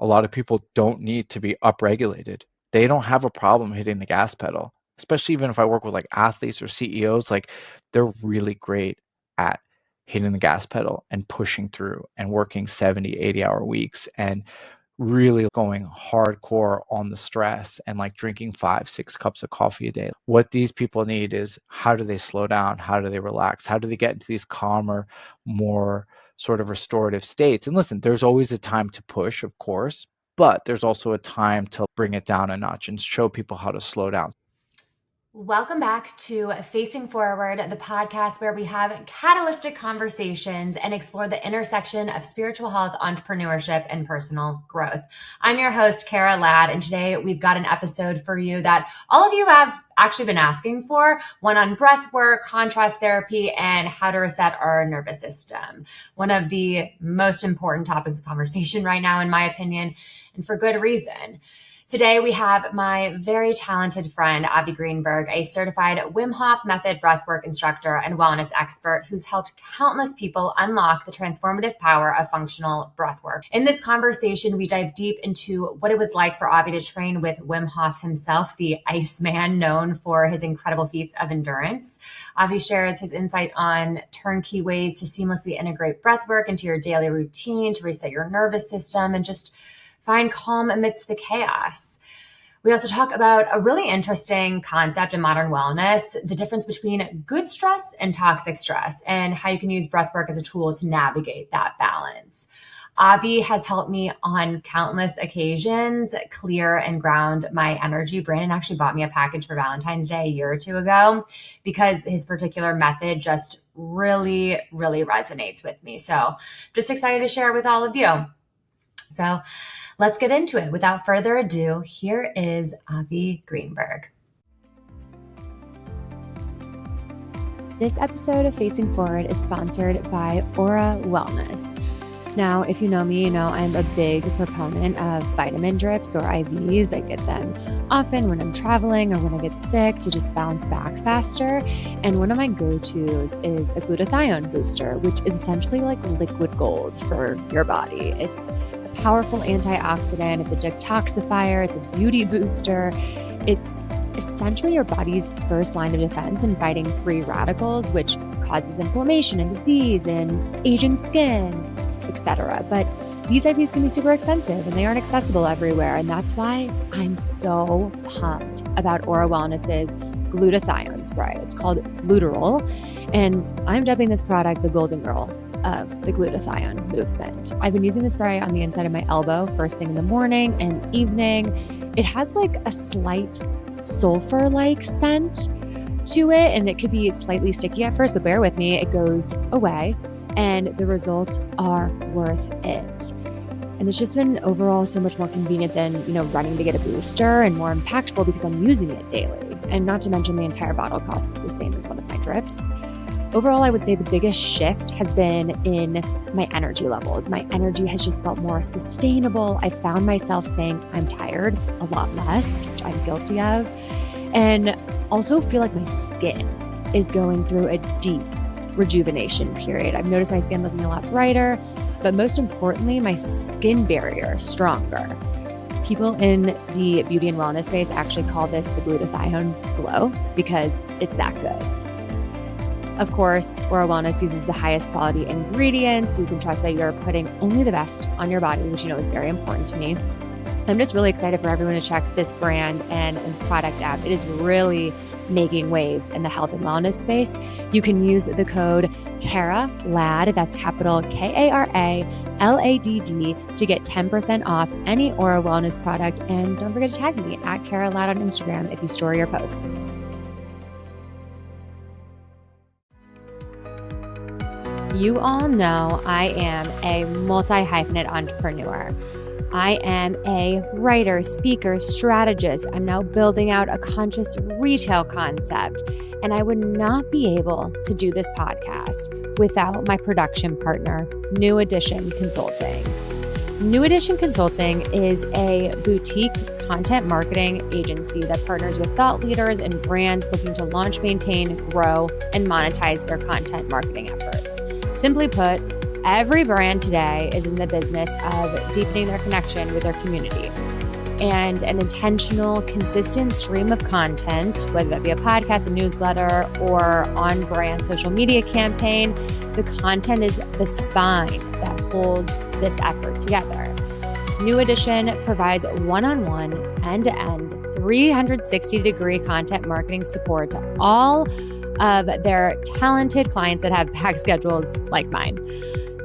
A lot of people don't need to be upregulated. They don't have a problem hitting the gas pedal, especially even if I work with like athletes or CEOs, like they're really great at hitting the gas pedal and pushing through and working 70, 80-hour weeks and really going hardcore on the stress and like drinking 5-6 cups of coffee a day. What these people need is, how do they slow down? How do they relax? How do they get into these calmer, more sort of restorative states? And listen, there's always a time to push, of course, but there's also a time to bring it down a notch and show people how to slow down. Welcome back to Facing Forward, the podcast where we have catalytic conversations and explore the intersection of spiritual health, entrepreneurship, and personal growth. I'm your host, Kara Ladd, and today we've got an episode for you that all of you have actually been asking for, one on breathwork, contrast therapy, and how to reset our nervous system. One of the most important topics of conversation right now, in my opinion, and for good reason. Today, we have my very talented friend, Avi Greenberg, a certified Wim Hof Method breathwork instructor and wellness expert who's helped countless people unlock the transformative power of functional breathwork. In this conversation, we dive deep into what it was like for Avi to train with Wim Hof himself, the Iceman known for his incredible feats of endurance. Avi shares his insight on turnkey ways to seamlessly integrate breathwork into your daily routine to reset your nervous system and just find calm amidst the chaos. We also talk about a really interesting concept in modern wellness, the difference between good stress and toxic stress, and how you can use breathwork as a tool to navigate that balance. Avi has helped me on countless occasions clear and ground my energy. Brandon actually bought me a package for Valentine's Day a year or two ago because his particular method just really, really resonates with me. So just excited to share it with all of you. So let's get into it. Without further ado, here is Avi Greenberg. This episode of Facing Forward is sponsored by Aura Wellness. Now, if you know me, you know I'm a big proponent of vitamin drips or IVs. I get them often when I'm traveling or when I get sick to just bounce back faster. And one of my go-tos is a glutathione booster, which is essentially like liquid gold for your body. It's a powerful antioxidant. It's a detoxifier. It's a beauty booster. It's essentially your body's first line of defense in fighting free radicals, which causes inflammation and disease and aging skin, etc. But these IVs can be super expensive and they aren't accessible everywhere. And that's why I'm so pumped about Aura Wellness's glutathione spray. It's called Glutarol. And I'm dubbing this product the golden girl of the glutathione movement. I've been using the spray on the inside of my elbow first thing in the morning and evening. It has like a slight sulfur-like scent to it, and it could be slightly sticky at first, but bear with me, it goes away. And the results are worth it. And it's just been overall so much more convenient than, running to get a booster, and more impactful because I'm using it daily. And not to mention the entire bottle costs the same as one of my drips. Overall, I would say the biggest shift has been in my energy levels. My energy has just felt more sustainable. I found myself saying I'm tired a lot less, which I'm guilty of. And also feel like my skin is going through a deep rejuvenation period. I've noticed my skin looking a lot brighter, but most importantly, my skin barrier stronger. People in the beauty and wellness space actually call this the glutathione glow because it's that good. Of course, Aura Wellness uses the highest quality ingredients, so you can trust that you're putting only the best on your body, which is very important to me. I'm just really excited for everyone to check this brand and product out. It is really making waves in the health and wellness space. You can use the code KARALADD, that's capital KARALADD, to get 10% off any Aura Wellness product. And don't forget to tag me at KaraLadd on Instagram if you store your posts. You all know I am a multi-hyphenate entrepreneur. I am a writer, speaker, strategist. I'm now building out a conscious retail concept. And I would not be able to do this podcast without my production partner, New Edition Consulting. New Edition Consulting is a boutique content marketing agency that partners with thought leaders and brands looking to launch, maintain, grow, and monetize their content marketing efforts. Simply put, Every brand today is in the business of deepening their connection with their community. And an intentional, consistent stream of content, whether that be a podcast, a newsletter, or on-brand social media campaign, the content is the spine that holds this effort together. New Edition provides one-on-one, end-to-end, 360-degree content marketing support to all of their talented clients that have packed schedules like mine.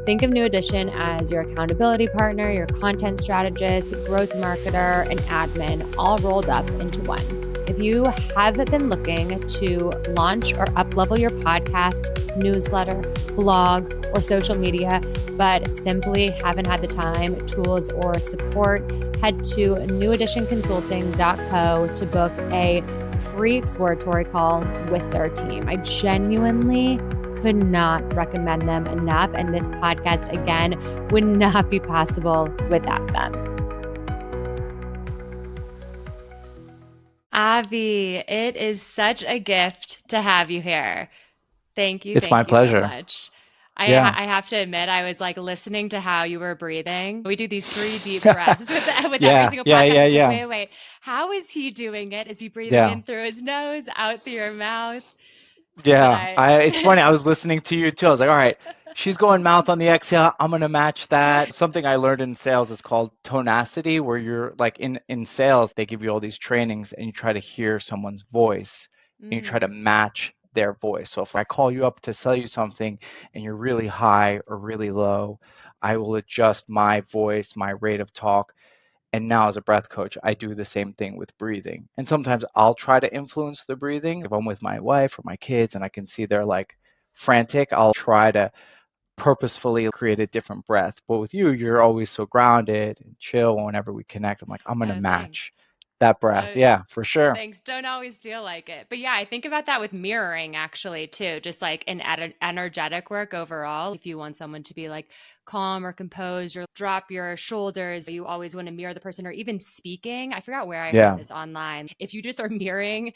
Think of New Edition as your accountability partner, your content strategist, growth marketer, and admin, all rolled up into one. If you have been looking to launch or up-level your podcast, newsletter, blog, or social media, but simply haven't had the time, tools, or support, head to neweditionconsulting.co to book a free exploratory call with their team. I genuinely could not recommend them enough. And this podcast, again, would not be possible without them. Avi, it is such a gift to have you here. Thank you. It's my Thank you so pleasure. much. I Yeah. have to admit, I was like listening to how you were breathing. We do these 3 deep breaths with every Yeah. single Yeah. podcast. Yeah. It's like, Yeah. wait, how is he doing it? Is he breathing Yeah. in through his nose, out through your mouth? Yeah. It's funny. I was listening to you too. I was like, all right, she's going mouth on the exhale. I'm going to match that. Something I learned in sales is called tonacity, where you're like in sales, they give you all these trainings and you try to hear someone's voice and you try to match their voice. So if I call you up to sell you something and you're really high or really low, I will adjust my voice, my rate of talk. And now as a breath coach, I do the same thing with breathing. And sometimes I'll try to influence the breathing. If I'm with my wife or my kids and I can see they're like frantic, I'll try to purposefully create a different breath. But with you, you're always so grounded and chill whenever we connect. I'm like, I'm going to Thanks. match that breath. Yeah, for sure. Thanks. Don't always feel like it. But yeah, I think about that with mirroring actually too, just like in energetic work overall. If you want someone to be like calm or composed or drop your shoulders, you always want to mirror the person, or even speaking. I forgot where I heard Yeah, this online. If you just are mirroring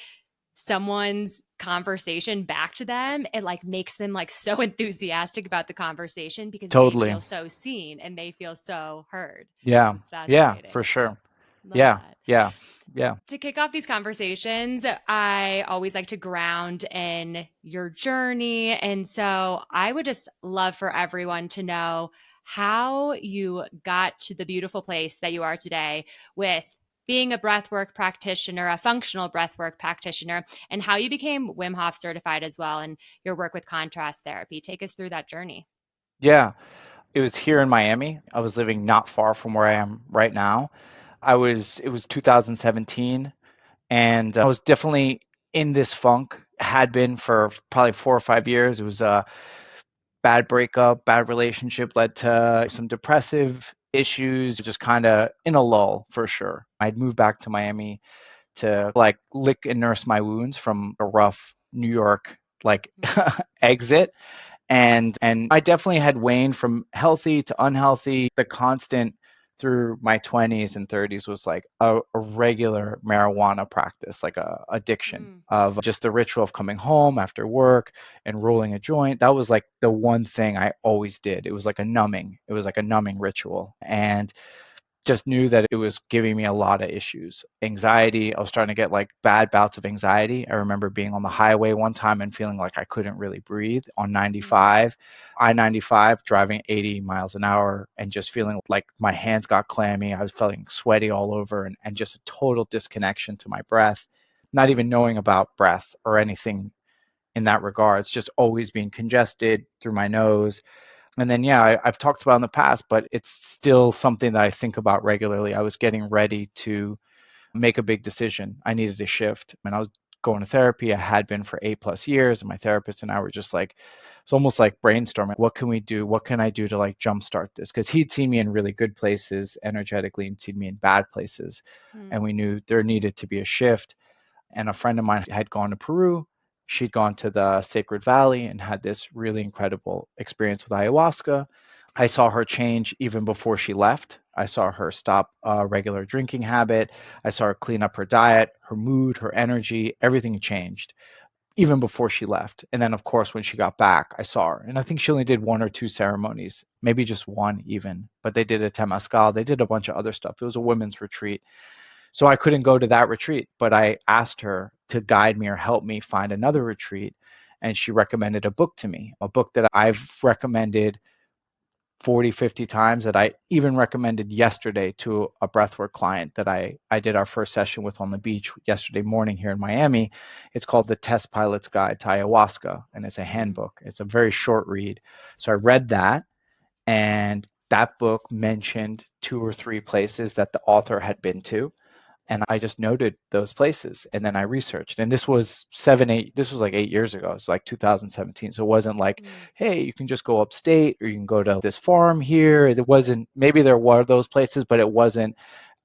someone's conversation back to them, it like makes them like so enthusiastic about the conversation because they totally. feel so seen and they feel so heard. Yeah, It's yeah, fascinating. for sure. Love Yeah, that. yeah, yeah. To kick off these conversations, I always like to ground in your journey. And so I would just love for everyone to know how you got to the beautiful place that you are today with being a breathwork practitioner, a functional breathwork practitioner, and how you became Wim Hof certified as well, and your work with contrast therapy. Take us through that journey. Yeah. It was here in Miami. I was living not far from where I am right now. It was 2017, and I was definitely in this funk, had been for probably 4 or 5 years. It was a bad breakup, bad relationship led to some depressive issues, just kind of in a lull for sure. I'd moved back to Miami to like lick and nurse my wounds from a rough New York like exit. And I definitely had waned from healthy to unhealthy. The constant through my 20s and 30s was like a regular marijuana practice, like a addiction of just the ritual of coming home after work and rolling a joint. That was like the one thing I always did. It was like a numbing. It was like a numbing ritual. And just knew that it was giving me a lot of issues. Anxiety, I was starting to get like bad bouts of anxiety. I remember being on the highway one time and feeling like I couldn't really breathe on 95, I-95, driving 80 miles an hour and just feeling like my hands got clammy. I was feeling sweaty all over and just a total disconnection to my breath, not even knowing about breath or anything in that regard. It's just always being congested through my nose. And then, yeah, I've talked about in the past, but it's still something that I think about regularly. I was getting ready to make a big decision. I needed a shift. And I was going to therapy. I had been for 8+ years. And my therapist and I were just like, it's almost like brainstorming. What can we do? What can I do to like jumpstart this? Because he'd seen me in really good places energetically and seen me in bad places. And we knew there needed to be a shift. And a friend of mine had gone to Peru. She'd gone to the Sacred Valley and had this really incredible experience with ayahuasca. I saw her change even before she left. I saw her stop a regular drinking habit. I saw her clean up her diet, her mood, her energy, everything changed. even before she left. And then, of course, when she got back, I saw her. And I think she only did 1 or 2 ceremonies, maybe just one even. But they did a temazcal. They did a bunch of other stuff. It was a women's retreat. So I couldn't go to that retreat. But I asked her to guide me or help me find another retreat. And she recommended a book to me, a book that I've recommended 40, 50 times, that I even recommended yesterday to a breathwork client that I did our first session with on the beach yesterday morning here in Miami. It's called The Test Pilot's Guide to Ayahuasca, and it's a handbook. It's a very short read. So I read that, and that book mentioned 2 or 3 places that the author had been to. And I just noted those places, and then I researched. And this was like 8 years ago. It's like 2017. So it wasn't like, hey, you can just go upstate or you can go to this farm here. It wasn't, maybe there were those places, but it wasn't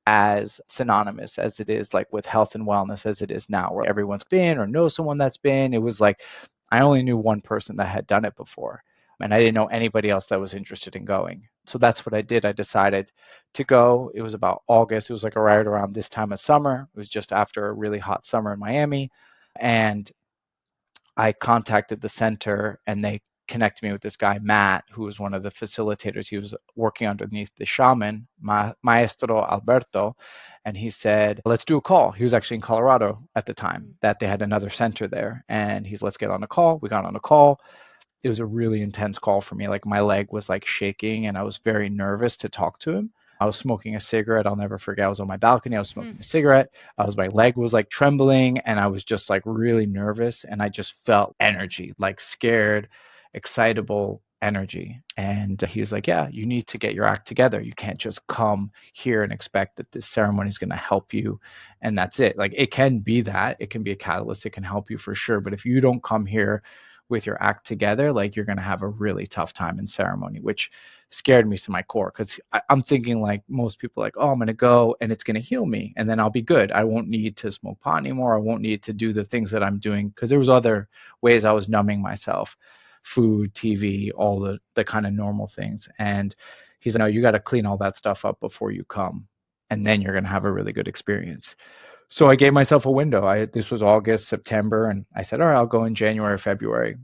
as synonymous as it is like with health and wellness as it is now, where everyone's been or knows someone that's been. It was like, I only knew one person that had done it before, and I didn't know anybody else that was interested in going. So that's what I did. I decided to go. It was about August. It was like right around this time of summer. It was just after a really hot summer in Miami. And I contacted the center, and they connected me with this guy, Matt, who was one of the facilitators. He was working underneath the shaman, Maestro Alberto. And he said, let's do a call. He was actually in Colorado at the time that they had another center there. And he's, let's get on a call. We got on a call. It was a really intense call for me. Like my leg was like shaking, and I was very nervous to talk to him. I was smoking a cigarette. I'll never forget. I was on my balcony. I was smoking a cigarette. My leg was like trembling, and I was just like really nervous. And I just felt energy, like scared, excitable energy. And he was like, yeah, you need to get your act together. You can't just come here and expect that this ceremony is going to help you. And that's it. Like it can be that. It can be a catalyst. It can help you for sure. But if you don't come here with your act together, like you're going to have a really tough time in ceremony, which scared me to my core, because I'm thinking like most people, like, oh, I'm going to go and it's going to heal me and then I'll be good. I won't need to smoke pot anymore. I won't need to do the things that I'm doing, because there was other ways I was numbing myself: food, TV, all the kind of normal things. And he's like, no, you got to clean all that stuff up before you come, and then you're going to have a really good experience. So I gave myself a window. This was August, September, and I said, all right, I'll go in January, February.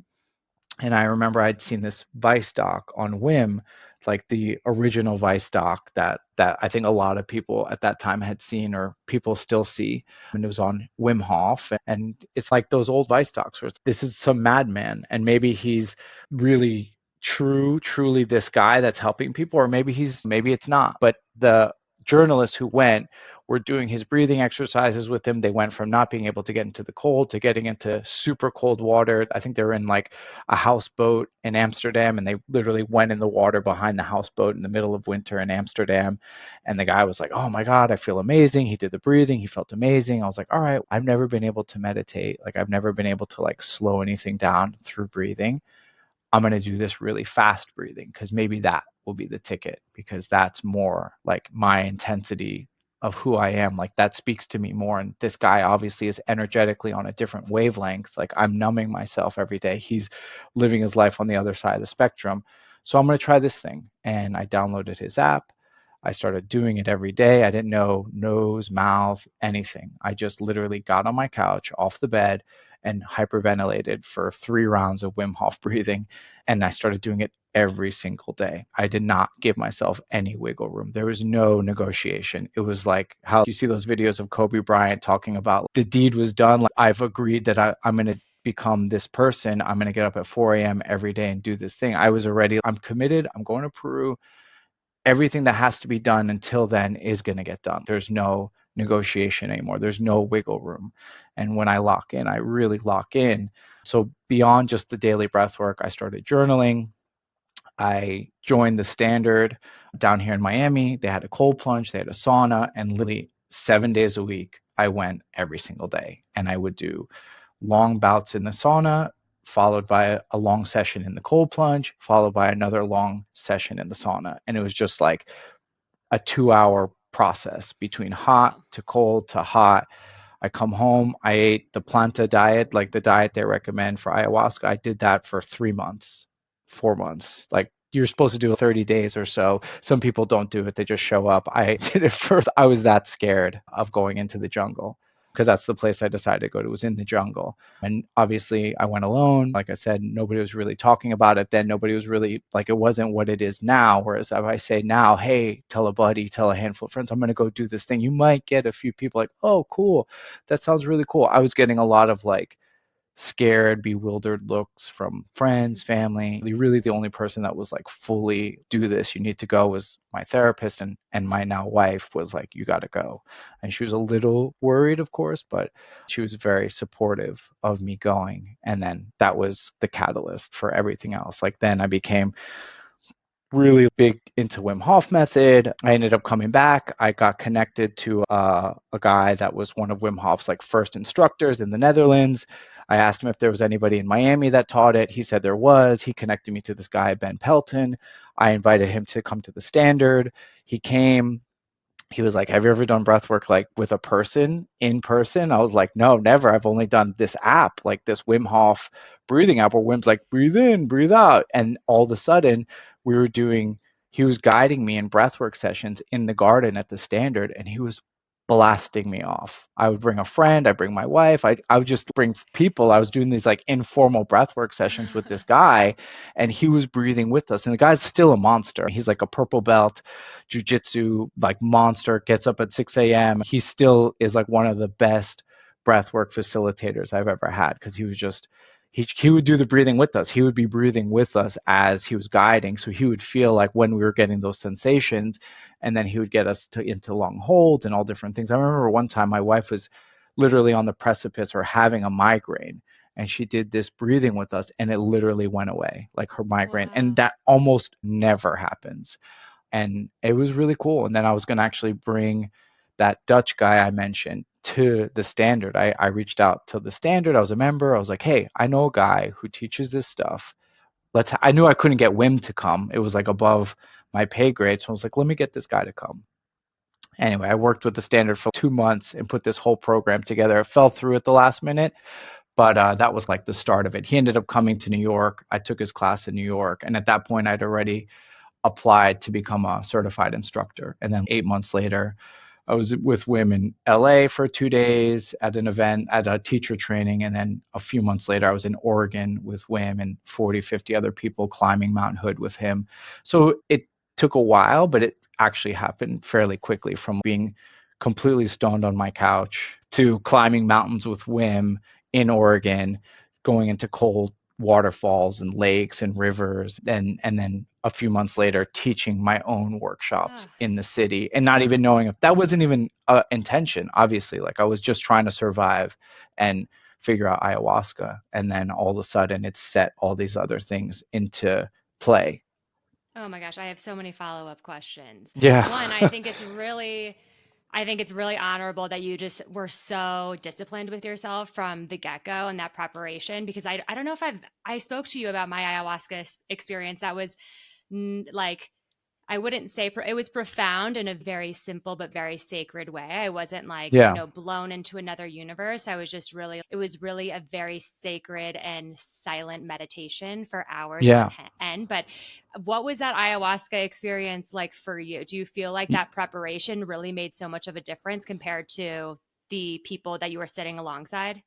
And I remember I'd seen this Vice doc on Wim, like the original Vice doc that I think a lot of people at that time had seen, or people still see. And it was on Wim Hof. And it's like those old Vice docs where this is some madman, and maybe he's really truly this guy that's helping people, or maybe it's not. But the journalists who went were doing his breathing exercises with him. They went from not being able to get into the cold to getting into super cold water. I think they were in like a houseboat in Amsterdam, and they literally went in the water behind the houseboat in the middle of winter in Amsterdam. And the guy was like, oh my God, I feel amazing. He did the breathing. He felt amazing. I was like, all right, I've never been able to meditate. Like I've never been able to like slow anything down through breathing. I'm going to do this really fast breathing, because maybe that will be the ticket, because that's more like my intensity of who I am. Like that speaks to me more. And this guy obviously is energetically on a different wavelength. Like I'm numbing myself every day. He's living his life on the other side of the spectrum. So I'm going to try this thing. And I downloaded his app. I started doing it every day. I didn't know nose, mouth, anything. I just literally got on my couch, off the bed, and hyperventilated for 3 rounds of Wim Hof breathing. And I started doing it every single day. I did not give myself any wiggle room. There was no negotiation. It was like how you see those videos of Kobe Bryant talking about the deed was done. Like, I've agreed that I'm going to become this person. I'm going to get up at 4 a.m. every day and do this thing. I'm committed. I'm going to Peru. Everything that has to be done until then is going to get done. There's no negotiation anymore. There's no wiggle room. And when I lock in, I really lock in. So beyond just the daily breath work, I started journaling. I joined the Standard down here in Miami. They had a cold plunge, they had a sauna, and literally 7 days a week, I went every single day. And I would do long bouts in the sauna, followed by a long session in the cold plunge, followed by another long session in the sauna. And it was just like a 2-hour process between hot to cold to hot. I come home, I ate the planta diet, like the diet they recommend for ayahuasca. I did that for 3 months, 4 months. Like you're supposed to do 30 days or so. Some people don't do it. They just show up. I did it I was that scared of going into the jungle. because that's the place I decided to go to, was in the jungle. And obviously I went alone. Like I said, nobody was really talking about it then. Nobody was really like, it wasn't what it is now. Whereas if I say now, hey, tell a buddy, tell a handful of friends, I'm going to go do this thing, you might get a few people like, oh, cool. That sounds really cool. I was getting a lot of like scared, bewildered looks from friends, family. Really the only person that was like, fully do this, you need to go, was my therapist, and my now wife was like, you got to go. And she was a little worried, of course, but she was very supportive of me going. And then that was the catalyst for everything else. Like then I became really big into Wim Hof Method. I ended up coming back. I got connected to a guy that was one of Wim Hof's like first instructors in the Netherlands. I asked him if there was anybody in Miami that taught it. He said there was. He connected me to this guy, Ben Pelton. I invited him to come to the Standard. He came. He was like, have you ever done breath work like with a person in person? I was like, no, never. I've only done this app, like this Wim Hof breathing app where Wim's like, breathe in, breathe out. And all of a sudden we were doing, he was guiding me in breathwork sessions in the garden at the Standard, and he was blasting me off. I would bring a friend, I bring my wife, I would just bring people. I was doing these like informal breathwork sessions with this guy, and he was breathing with us. And the guy's still a monster. He's like a purple belt jujitsu like monster, gets up at 6 a.m. He still is like one of the best breathwork facilitators I've ever had, because he was just, he would do the breathing with us. He would be breathing with us as he was guiding. So he would feel like when we were getting those sensations, and then he would get us into long holds and all different things. I remember one time my wife was literally on the precipice or having a migraine, and she did this breathing with us, and it literally went away, like her migraine. Wow. And that almost never happens. And it was really cool. And then I was going to actually bring that Dutch guy I mentioned to the Standard. I reached out to the Standard. I was a member. I was like, hey, I know a guy who teaches this stuff. I knew I couldn't get Wim to come. It was like above my pay grade. So I was like, let me get this guy to come. Anyway, I worked with the Standard for 2 months and put this whole program together. It fell through at the last minute, but that was like the start of it. He ended up coming to New York. I took his class in New York. And at that point, I'd already applied to become a certified instructor. And then 8 months later, I was with Wim in LA for 2 days at an event, at a teacher training. And then a few months later, I was in Oregon with Wim and 40, 50 other people climbing Mount Hood with him. So it took a while, but it actually happened fairly quickly, from being completely stoned on my couch to climbing mountains with Wim in Oregon, going into cold waterfalls and lakes and rivers, and then a few months later teaching my own workshops in the city, and not even knowing if that wasn't even intention. Obviously, like I was just trying to survive and figure out ayahuasca, and then all of a sudden it set all these other things into play. Oh my gosh, I have so many follow-up questions. Yeah. One, I think it's really honorable that you just were so disciplined with yourself from the get-go and that preparation, because I don't know if I spoke to you about my ayahuasca experience. That was like, I wouldn't say it was profound in a very simple but very sacred way. I wasn't like, Yeah. blown into another universe. It was really a very sacred and silent meditation for hours on end. But what was that ayahuasca experience like for you? Do you feel like that preparation really made so much of a difference compared to the people that you were sitting alongside?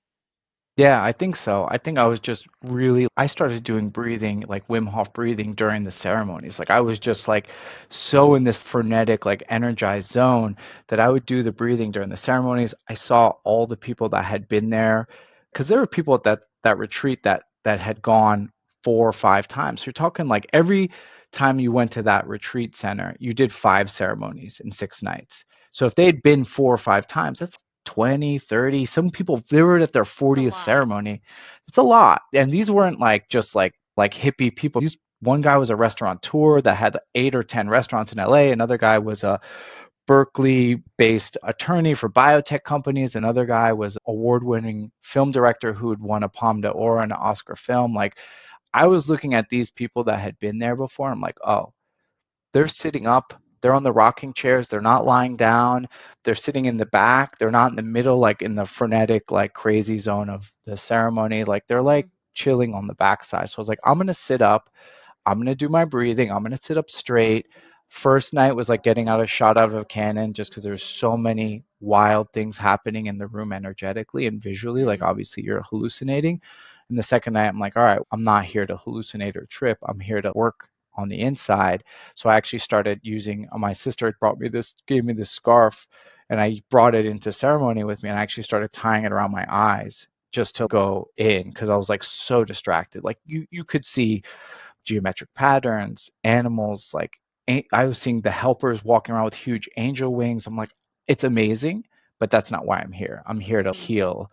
Yeah, I think so. I think I was just really, I started doing breathing, like Wim Hof breathing during the ceremonies. Like I was just like so in this frenetic, like energized zone that I would do the breathing during the ceremonies. I saw all the people that had been there, because there were people at that retreat that had gone 4 or 5 times. So you're talking like every time you went to that retreat center, you did 5 ceremonies in 6 nights. So if they'd been 4 or 5 times, that's 20, 30. Some people, they were at their 40th ceremony. It's a lot. And these weren't like just like hippie people. One guy was a restaurateur that had 8 or 10 restaurants in LA. Another guy was a Berkeley-based attorney for biotech companies. Another guy was award-winning film director who had won a Palme d'Or and an Oscar film. Like I was looking at these people that had been there before. I'm like, oh, they're sitting up, they're on the rocking chairs, they're not lying down, they're sitting in the back, they're not in the middle, like in the frenetic, like crazy zone of the ceremony. Like they're like chilling on the backside. So I was like, I'm going to sit up, I'm going to do my breathing, I'm going to sit up straight, First night was like getting out a shot out of a cannon, just because there's so many wild things happening in the room energetically and visually. Like, obviously you're hallucinating. And the second night, I'm like, all right, I'm not here to hallucinate or trip. I'm here to work on the inside. So I actually started using, my sister had gave me this scarf, and I brought it into ceremony with me, and I actually started tying it around my eyes just to go in, because I was like so distracted. Like, you could see geometric patterns, animals, like I was seeing the helpers walking around with huge angel wings. I'm like, it's amazing, but that's not why I'm here. I'm here to heal.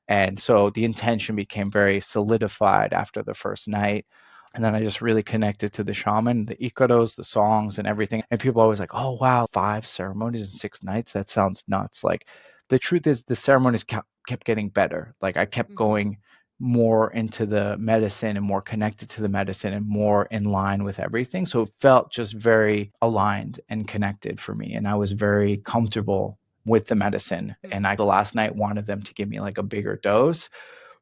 And so the intention became very solidified after the first night. And then I just really connected to the shaman, the ikaros, the songs, and everything. And people are always like, oh, wow, 5 ceremonies in 6 nights? That sounds nuts. Like, the truth is, the ceremonies kept getting better. Like, I kept going more into the medicine and more connected to the medicine and more in line with everything. So it felt just very aligned and connected for me. And I was very comfortable with the medicine. And the last night wanted them to give me like a bigger dose.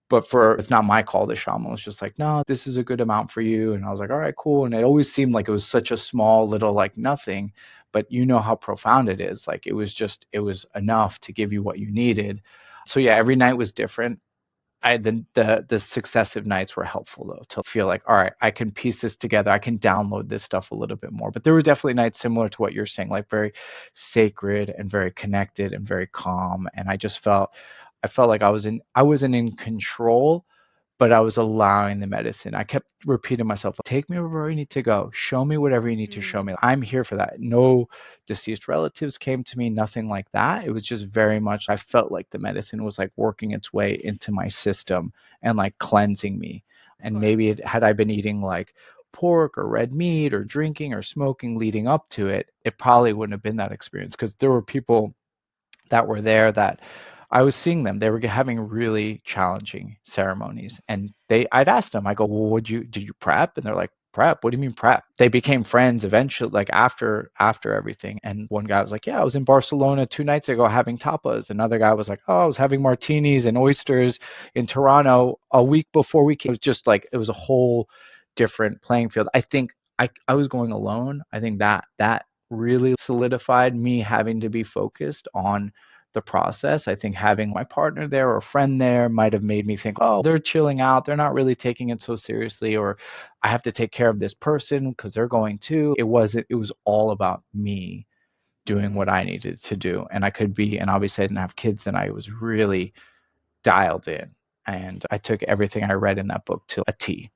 But it's not my call. The shaman was just like, no, this is a good amount for you. And I was like, all right, cool. And it always seemed like it was such a small little, like, nothing, but you know how profound it is. Like, it was enough to give you what you needed. So yeah, every night was different. The successive nights were helpful, though, to feel like, all right, I can piece this together. I can download this stuff a little bit more. But there were definitely nights similar to what you're saying, like very sacred and very connected and very calm. And I felt like I wasn't in control, but I was allowing the medicine. I kept repeating myself, take me wherever I need to go. Show me whatever you need to show me. I'm here for that. No deceased relatives came to me, nothing like that. It was just very much, I felt like the medicine was like working its way into my system and like cleansing me. And maybe had I been eating like pork or red meat or drinking or smoking leading up to it, it probably wouldn't have been that experience, because there were people that were there that I was seeing them. They were having really challenging ceremonies, and I'd asked them. I go, well, did you prep? And they're like, prep? What do you mean prep? They became friends eventually, like after everything. And one guy was like, yeah, I was in Barcelona 2 nights ago having tapas. Another guy was like, oh, I was having martinis and oysters in Toronto a week before we came. It was just like, it was a whole different playing field. I think I was going alone. I think that really solidified me having to be focused on the process. I think having my partner there or a friend there might have made me think, oh, they're chilling out. They're not really taking it so seriously, or I have to take care of this person because they're going too. It was all about me doing what I needed to do. And and obviously I didn't have kids, then I was really dialed in. And I took everything I read in that book to a T.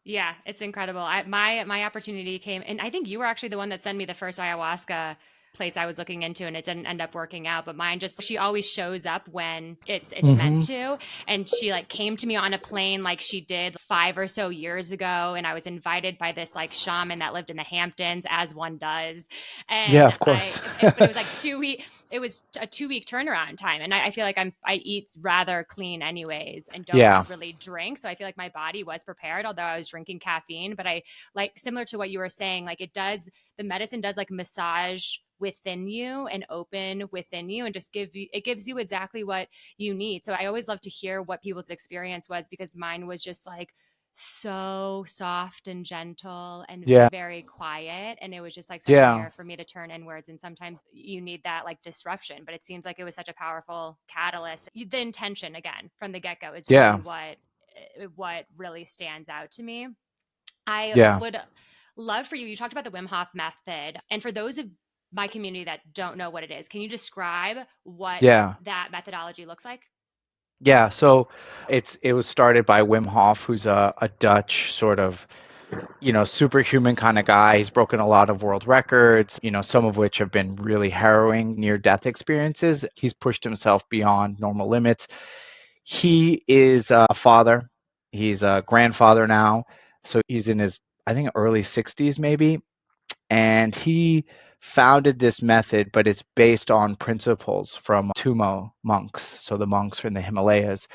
Yeah, it's incredible. My opportunity came, and I think you were actually the one that sent me the first ayahuasca place I was looking into, and it didn't end up working out. But mine just, she always shows up when it's meant to. And she like came to me on a plane like she did 5 or so years ago, and I was invited by this like shaman that lived in the Hamptons, as one does. And yeah, of course. but it was like it was a 2-week turnaround time, and I feel like I eat rather clean anyways, and don't really drink, so I feel like my body was prepared, although I was drinking caffeine. But I, like, similar to what you were saying, like the medicine does like massage within you and open within you, and just gives you exactly what you need. So I always love to hear what people's experience was, because mine was just like so soft and gentle and very quiet, and it was just like such a mirror for me to turn inwards. And sometimes you need that like disruption, but it seems like it was such a powerful catalyst. The intention, again, from the get-go, is really what really stands out to me. I would love for you talked about the Wim Hof method, and for those of my community that don't know what it is, can you describe what that methodology looks like? Yeah, so it was started by Wim Hof, who's a Dutch sort of, superhuman kind of guy. He's broken a lot of world records, some of which have been really harrowing near-death experiences. He's pushed himself beyond normal limits. He is a father. He's a grandfather now. So he's in his, I think, early 60s maybe. And he founded this method, but it's based on principles from Tumo monks. So the monks from the Himalayas,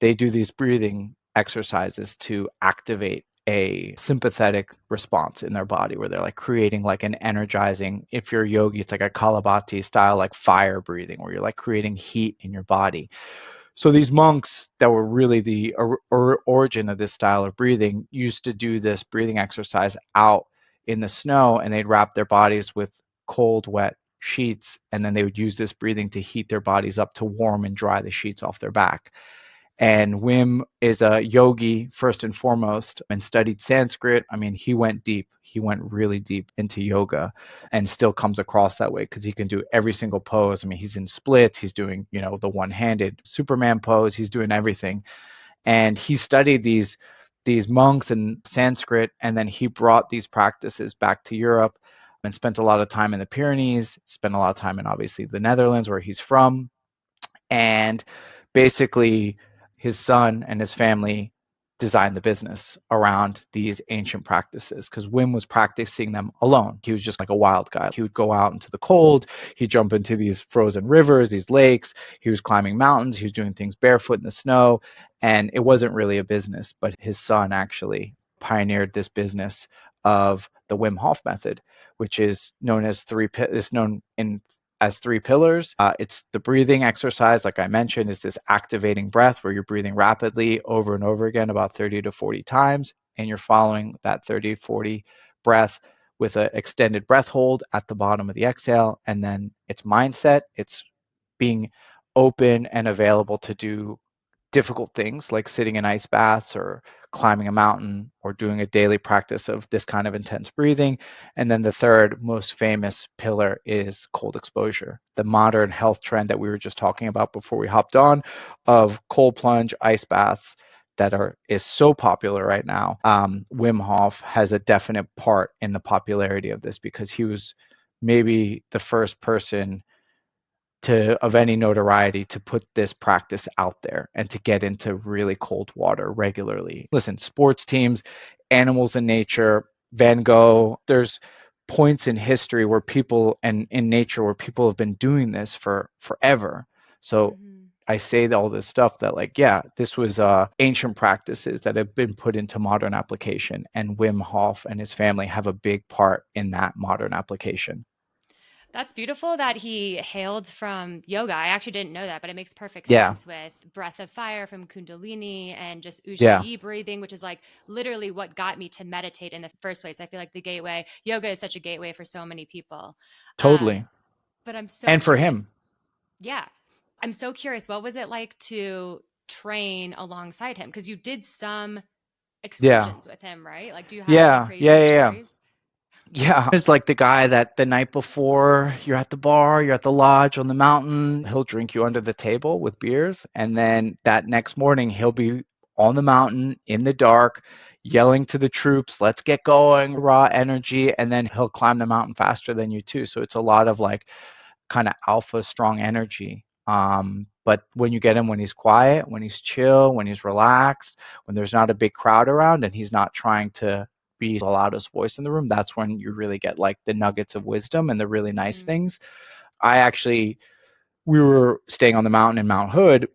they do these breathing exercises to activate a sympathetic response in their body, where they're like creating like an energizing, if you're a yogi, it's like a Kalabati style, like fire breathing, where you're like creating heat in your body. So these monks that were really the origin of this style of breathing used to do this breathing exercise out in the snow, and they'd wrap their bodies with cold, wet sheets, and then they would use this breathing to heat their bodies up to warm and dry the sheets off their back. And Wim is a yogi first and foremost and studied Sanskrit. I mean, he went deep. He went really deep into yoga and still comes across that way because he can do every single pose. I mean, he's in splits. He's doing, the one-handed Superman pose. He's doing everything. And he studied these monks in Sanskrit, and then he brought these practices back to Europe and spent a lot of time in the Pyrenees, spent a lot of time in obviously the Netherlands where he's from. And basically his son and his family designed the business around these ancient practices because Wim was practicing them alone. He was just like a wild guy. He would go out into the cold, he'd jump into these frozen rivers, these lakes, he was climbing mountains, he was doing things barefoot in the snow, and it wasn't really a business, but his son actually pioneered this business of the Wim Hof Method, which is known as three pillars. It's the breathing exercise, like I mentioned, is this activating breath where you're breathing rapidly over and over again, about 30 to 40 times, and you're following that 30 to 40 breath with an extended breath hold at the bottom of the exhale. And then it's mindset. It's being open and available to do difficult things like sitting in ice baths or climbing a mountain or doing a daily practice of this kind of intense breathing. And then the third most famous pillar is cold exposure, the modern health trend that we were just talking about before we hopped on, of cold plunge ice baths that is so popular right now. Wim Hof has a definite part in the popularity of this because he was maybe the first person of any notoriety to put this practice out there and to get into really cold water regularly. Listen, sports teams, animals in nature, Van Gogh, there's points in history where people and in nature where people have been doing this for forever. So I say all this stuff that this was ancient practices that have been put into modern application, and Wim Hof and his family have a big part in that modern application. That's beautiful that he hailed from yoga. I actually didn't know that, but it makes perfect Yeah, sense with breath of fire from Kundalini and just yeah, Ujjayi breathing, which is like literally what got me to meditate in the first place. I feel like the gateway, yoga is such a gateway for so many people. totally. But I'm so And for curious. him, Yeah. I'm so curious. What was it like to train alongside him? Because you did some yeah. excursions with him, right? Like, do you have any Yeah, yeah, crazy yeah, yeah. stories? Yeah, it's like the guy that the night before you're at the bar, you're at the lodge on the mountain, he'll drink you under the table with beers, and then that next morning he'll be on the mountain in the dark, yelling to the troops, "Let's get going!" Raw energy, and then he'll climb the mountain faster than you too. So it's a lot of like kind of alpha strong energy. But when you get him when he's quiet, when he's chill, when he's relaxed, when there's not a big crowd around and he's not trying to be the loudest voice in the room, that's when you really get like the nuggets of wisdom and the really nice things. We were staying on the mountain in Mount Hood,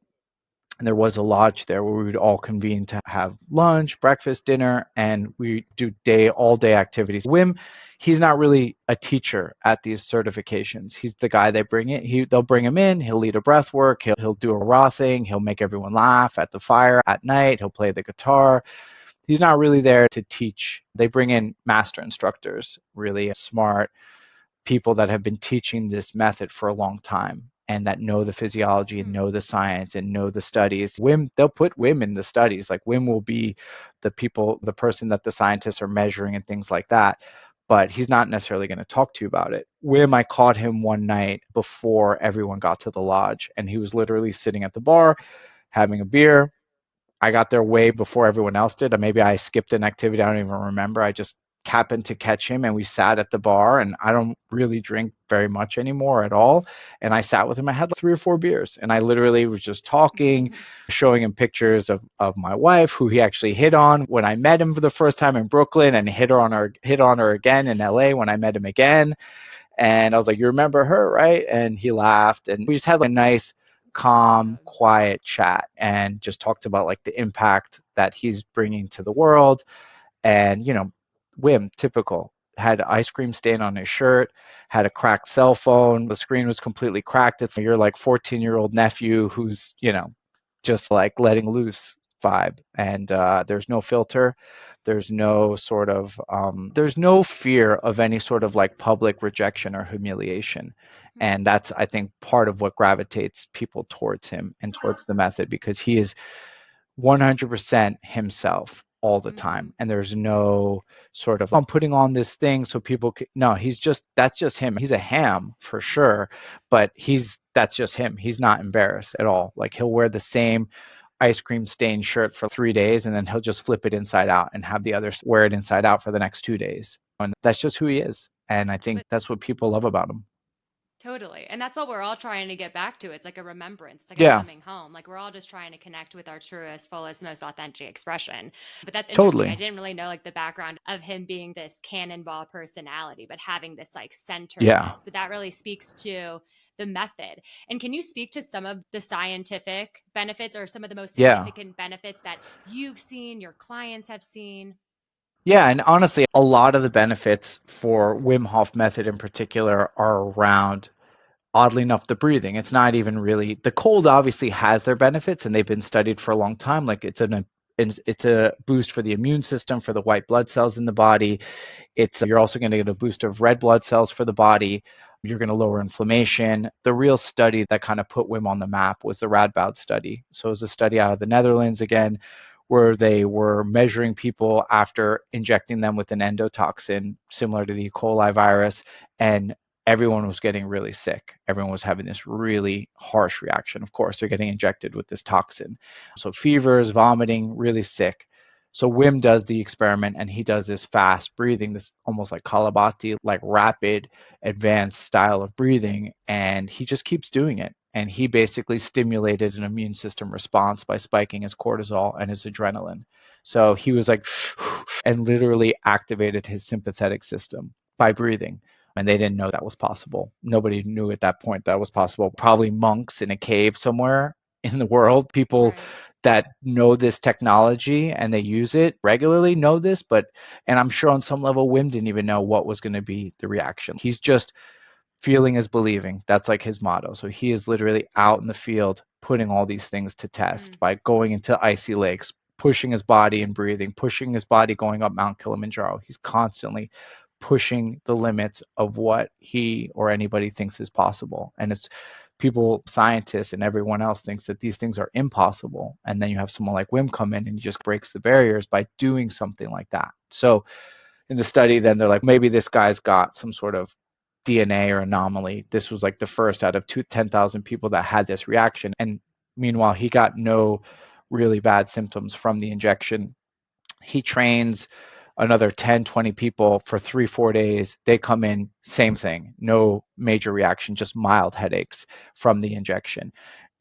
and there was a lodge there where we would all convene to have lunch, breakfast, dinner, and we do all day activities. Wim, he's not really a teacher at these certifications. He's the guy they bring in. They'll bring him in. He'll lead a breath work. He'll do a raw thing. He'll make everyone laugh at the fire at night. He'll play the guitar. He's not really there to teach. They bring in master instructors, really smart people that have been teaching this method for a long time and that know the physiology and know the science and know the studies. They'll put Wim in the studies. Like Wim will be the person that the scientists are measuring and things like that. But he's not necessarily going to talk to you about it. Wim, I caught him one night before everyone got to the lodge, and he was literally sitting at the bar having a beer. I got there way before everyone else did. Maybe I skipped an activity. I don't even remember. I just happened to catch him and we sat at the bar, and I don't really drink very much anymore at all. And I sat with him. I had like 3 or 4 beers and I literally was just talking, showing him pictures of my wife, who he actually hit on when I met him for the first time in Brooklyn, and hit on her again in LA when I met him again. And I was like, "You remember her, right?" And he laughed, and we just had like a nice, calm, quiet chat and just talked about like the impact that he's bringing to the world. And, Wim, typical, had ice cream stain on his shirt, had a cracked cell phone. The screen was completely cracked. It's your like 14-year-old nephew who's, just like letting loose vibe, and there's no filter. There's no sort of there's no fear of any sort of like public rejection or humiliation. And that's, I think, part of what gravitates people towards him and towards the method, because he is 100% himself all the time. And there's no sort of, I'm putting on this thing so people can, no, that's just him. He's a ham for sure, but that's just him. He's not embarrassed at all. Like, he'll wear the same ice cream stained shirt for 3 days, and then he'll just flip it inside out and have the others wear it inside out for the next 2 days. And that's just who he is. And I think that's what people love about him. Totally. And that's what we're all trying to get back to. It's like a remembrance, like a Yeah, coming home. Like we're all just trying to connect with our truest, fullest, most authentic expression. But that's interesting. I totally. didn't really know like the background of him being this cannonball personality, but having this like Yeah, centeredness. But that really speaks to the method. And can you speak to some of the scientific benefits or some of the most yeah. significant benefits that you've seen, your clients have seen? Yeah, and honestly, a lot of the benefits for Wim Hof Method in particular are around, oddly enough, the breathing. It's not even really, the cold obviously has their benefits, and they've been studied for a long time. Like, it's a boost for the immune system, for the white blood cells in the body. You're also going to get a boost of red blood cells for the body. You're going to lower inflammation. The real study that kind of put Wim on the map was the Radboud study. So it was a study out of the Netherlands again, where they were measuring people after injecting them with an endotoxin similar to the E. coli virus, and everyone was getting really sick. Everyone was having this really harsh reaction. Of course, they're getting injected with this toxin. So fevers, vomiting, really sick. So Wim does the experiment, and he does this fast breathing, this almost like Kalabati, like rapid, advanced style of breathing, and he just keeps doing it. And he basically stimulated an immune system response by spiking his cortisol and his adrenaline. So he was like, and literally activated his sympathetic system by breathing. And they didn't know that was possible. Nobody knew at that point that was possible. Probably monks in a cave somewhere in the world, people Right. that know this technology and they use it regularly know this, and I'm sure on some level Wim didn't even know what was going to be the reaction. He's just feeling is believing. That's like his motto. So he is literally out in the field putting all these things to test by going into icy lakes, pushing his body and breathing, pushing his body going up Mount Kilimanjaro. He's constantly pushing the limits of what he or anybody thinks is possible. And it's people, scientists, and everyone else thinks that these things are impossible. And then you have someone like Wim come in and he just breaks the barriers by doing something like that. So in the study, then they're like, maybe this guy's got some sort of DNA or anomaly. This was like the first out of 10,000 people that had this reaction. And meanwhile, he got no really bad symptoms from the injection. He trains another 10, 20 people for 3, 4 days. They come in, same thing, no major reaction, just mild headaches from the injection.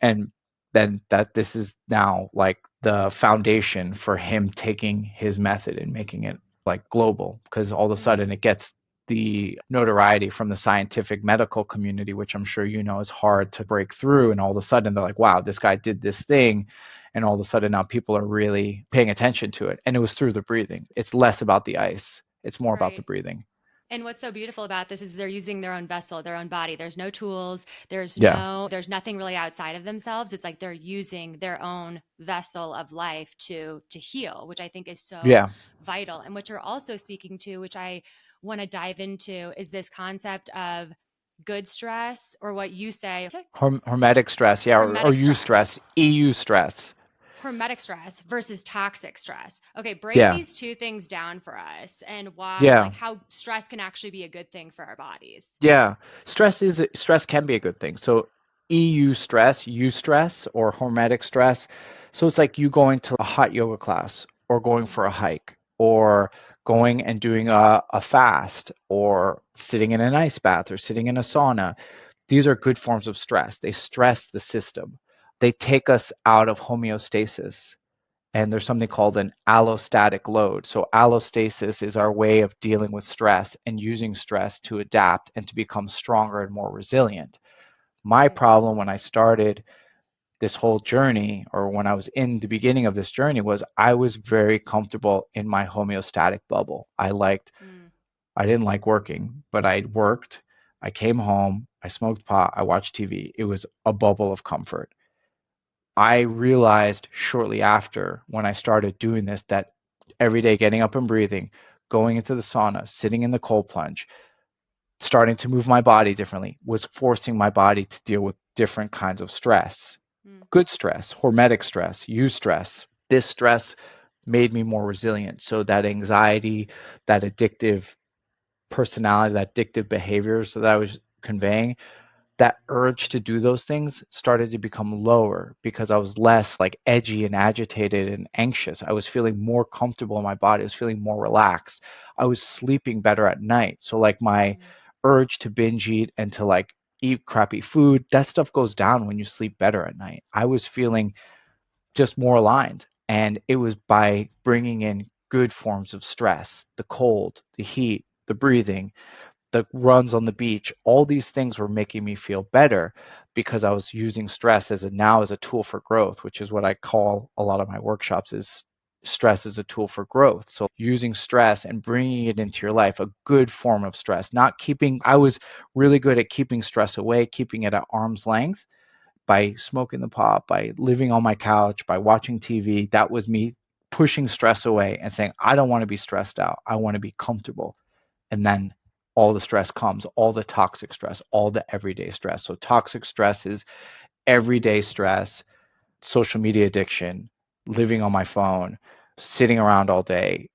And then this is now like the foundation for him taking his method and making it like global, because all of a sudden it gets the notoriety from the scientific medical community, which I'm sure you know is hard to break through. And all of a sudden they're like, wow, this guy did this thing. And all of a sudden now people are really paying attention to it. And it was through the breathing. It's less about the ice. It's more about the Right. breathing. And what's so beautiful about this is they're using their own vessel, their own body. There's no tools, Yeah. there's nothing really outside of themselves. It's like they're using their own vessel of life to heal, which I think is so Yeah. vital. And what you're also speaking to, which I want to dive into, is this concept of good stress, or what you say, Hermetic stress. Yeah. Or hermetic stress. eustress, EU stress. Hermetic stress versus toxic stress. Okay, break Yeah. these two things down for us, and why, Yeah. like how stress can actually be a good thing for our bodies. Yeah, stress can be a good thing. So EU stress, eustress, or hormetic stress. So it's like you going to a hot yoga class, or going for a hike, or going and doing a fast, or sitting in an ice bath, or sitting in a sauna. These are good forms of stress. They stress the system. They take us out of homeostasis, and there's something called an allostatic load. So allostasis is our way of dealing with stress and using stress to adapt and to become stronger and more resilient. My problem when I started this whole journey, or when I was in the beginning of this journey, was I was very comfortable in my homeostatic bubble. I didn't like working, but I worked. I came home, I smoked pot, I watched TV. It was a bubble of comfort. I realized shortly after when I started doing this that every day getting up and breathing, going into the sauna, sitting in the cold plunge, starting to move my body differently was forcing my body to deal with different kinds of stress. Good stress, hormetic stress, eustress. This stress made me more resilient. So that anxiety, that addictive personality, that addictive behaviors that I was conveying, that urge to do those things started to become lower because I was less like edgy and agitated and anxious. I was feeling more comfortable in my body. I was feeling more relaxed. I was sleeping better at night. So like my urge to binge eat and to like eat crappy food, that stuff goes down when you sleep better at night. I was feeling just more aligned. And it was by bringing in good forms of stress, the cold, the heat, the breathing, the runs on the beach, all these things were making me feel better because I was using stress as a tool for growth, which is what I call a lot of my workshops is stress as a tool for growth. So using stress and bringing it into your life, a good form of stress, not keeping, I was really good at keeping stress away, keeping it at arm's length by smoking the pot, by living on my couch, by watching TV. That was me pushing stress away and saying, I don't want to be stressed out. I want to be comfortable. And then all the stress comes, all the toxic stress, all the everyday stress. So toxic stress is everyday stress, social media addiction, living on my phone, sitting around all day,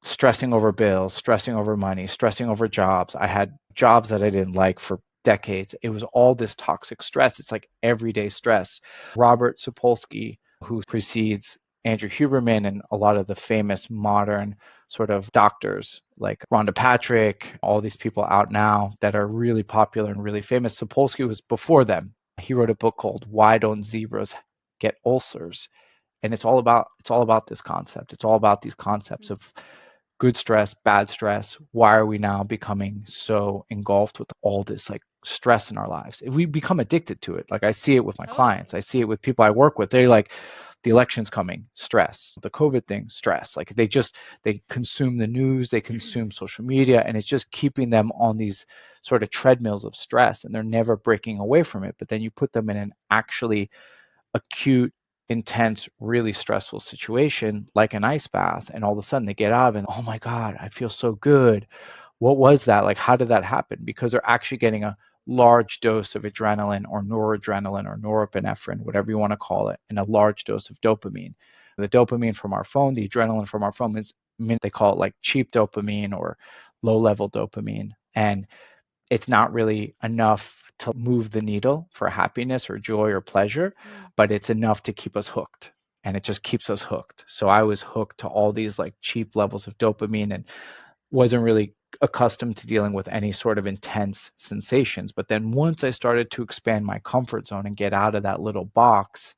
stressing over bills, stressing over money, stressing over jobs. I had jobs that I didn't like for decades. It was all this toxic stress. It's like everyday stress. Robert Sapolsky, who precedes Andrew Huberman and a lot of the famous modern sort of doctors like Rhonda Patrick, all these people out now that are really popular and really famous. Sapolsky was before them. He wrote a book called Why Don't Zebras Get Ulcers? And it's all about this concept. It's all about these concepts of good stress, bad stress. Why are we now becoming so engulfed with all this like stress in our lives? We become addicted to it. Like I see it with my clients. I see it with people I work with. They're like, the election's coming, stress. The COVID thing, stress. Like they consume the news, they consume social media, and it's just keeping them on these sort of treadmills of stress, and they're never breaking away from it. But then you put them in an actually acute, intense, really stressful situation like an ice bath, and all of a sudden they get out of it and, oh my God, I feel so good. What was that? Like, how did that happen? Because they're actually getting a large dose of adrenaline or noradrenaline or norepinephrine, whatever you want to call it, and a large dose of dopamine. The dopamine from our phone, the adrenaline from our phone is, they call it like cheap dopamine or low level dopamine. And it's not really enough to move the needle for happiness or joy or pleasure, but it's enough to keep us hooked. And it just keeps us hooked. So I was hooked to all these like cheap levels of dopamine and wasn't really accustomed to dealing with any sort of intense sensations. But then once I started to expand my comfort zone and get out of that little box,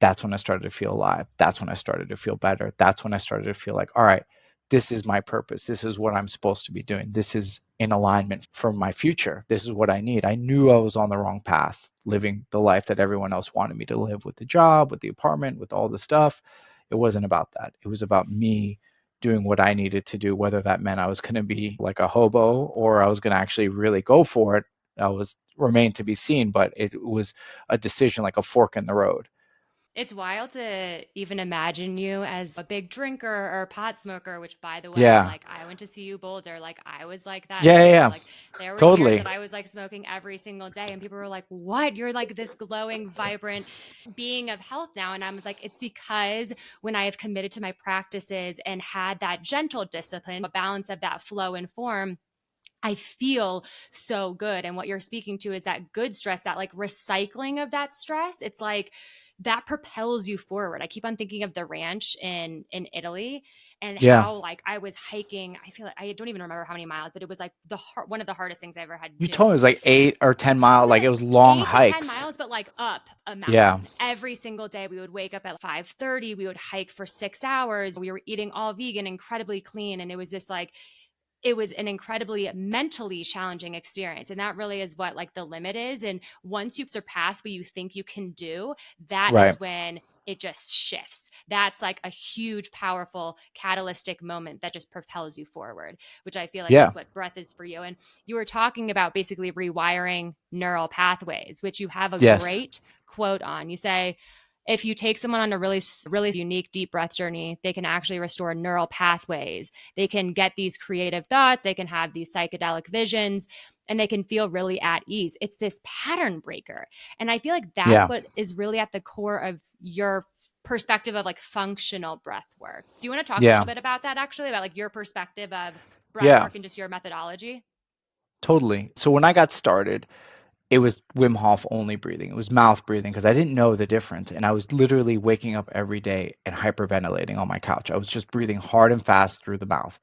that's when I started to feel alive. That's when I started to feel better. That's when I started to feel like, all right, this is my purpose. This is what I'm supposed to be doing. This is in alignment for my future. This is what I need. I knew I was on the wrong path, living the life that everyone else wanted me to live, with the job, with the apartment, with all the stuff. It wasn't about that. It was about me doing what I needed to do, whether that meant I was going to be like a hobo or I was going to actually really go for it. That was remained to be seen, but it was a decision, like a fork in the road. It's wild to even imagine you as a big drinker or pot smoker, which, by the way, Yeah. like I went to see you Boulder, like I was like that Yeah, yeah, too. yeah. Like there were years Totally. that I was like smoking every single day, and people were like, "What? You're like this glowing, vibrant being of health now." And I was like, "It's because when I have committed to my practices and had that gentle discipline, a balance of that flow and form." I feel so good. And what you're speaking to is that good stress, that like recycling of that stress. It's like that propels you forward. I keep on thinking of the ranch in Italy and Yeah. how like I was hiking. I feel like I don't even remember how many miles, but it was like one of the hardest things I ever had You to do. told me it was like 8 or 10 miles, It was like it like was long 8 to 10 hikes. miles, but like up a Yeah. mountain every single day. We would wake up at 5:30. We would hike for 6 hours. We were eating all vegan, incredibly clean. And it was just like, it was an incredibly mentally challenging experience. And that really is what like the limit is. And once you surpass what you think you can do, that Right. is when it just shifts. That's like a huge, powerful, catalytic moment that just propels you forward, which I feel like Yeah. that's what breath is for you. And you were talking about basically rewiring neural pathways, which you have a Yes. great quote on. You say, if you take someone on a really unique deep breath journey, they can actually restore neural pathways. They can get these creative thoughts, they can have these psychedelic visions, and they can feel really at ease. It's this pattern breaker. And I feel like that's Yeah. what is really at the core of your perspective of like functional breath work. Do you want to talk a Yeah. little bit about that, actually, about like your perspective of breath Yeah. work and just your methodology? Totally. So when I got started, it was Wim Hof only breathing. It was mouth breathing because I didn't know the difference. And I was literally waking up every day and hyperventilating on my couch. I was just breathing hard and fast through the mouth.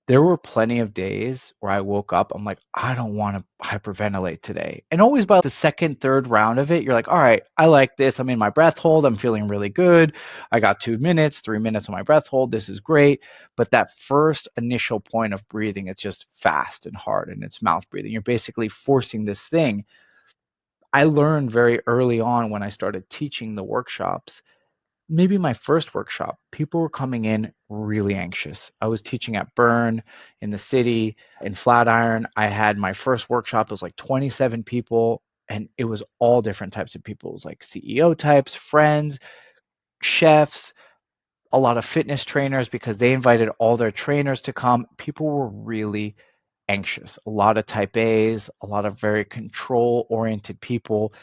There were plenty of days where I woke up, I'm like, I don't want to hyperventilate today. And always by the second, third round of it, you're like, all right, I like this. I'm in my breath hold. I'm feeling really good. I got 2 minutes, 3 minutes on my breath hold. This is great. But that first initial point of breathing, it's just fast and hard and it's mouth breathing. You're basically forcing this thing. I learned very early on when I started teaching the workshops. Maybe my first workshop, people were coming in really anxious. I was teaching at Burn in the city, in Flatiron. I had my first workshop, it was like 27 people, and it was all different types of people. It was like CEO types, friends, chefs, a lot of fitness trainers because they invited all their trainers to come. People were really anxious. A lot of type A's, a lot of very control oriented people.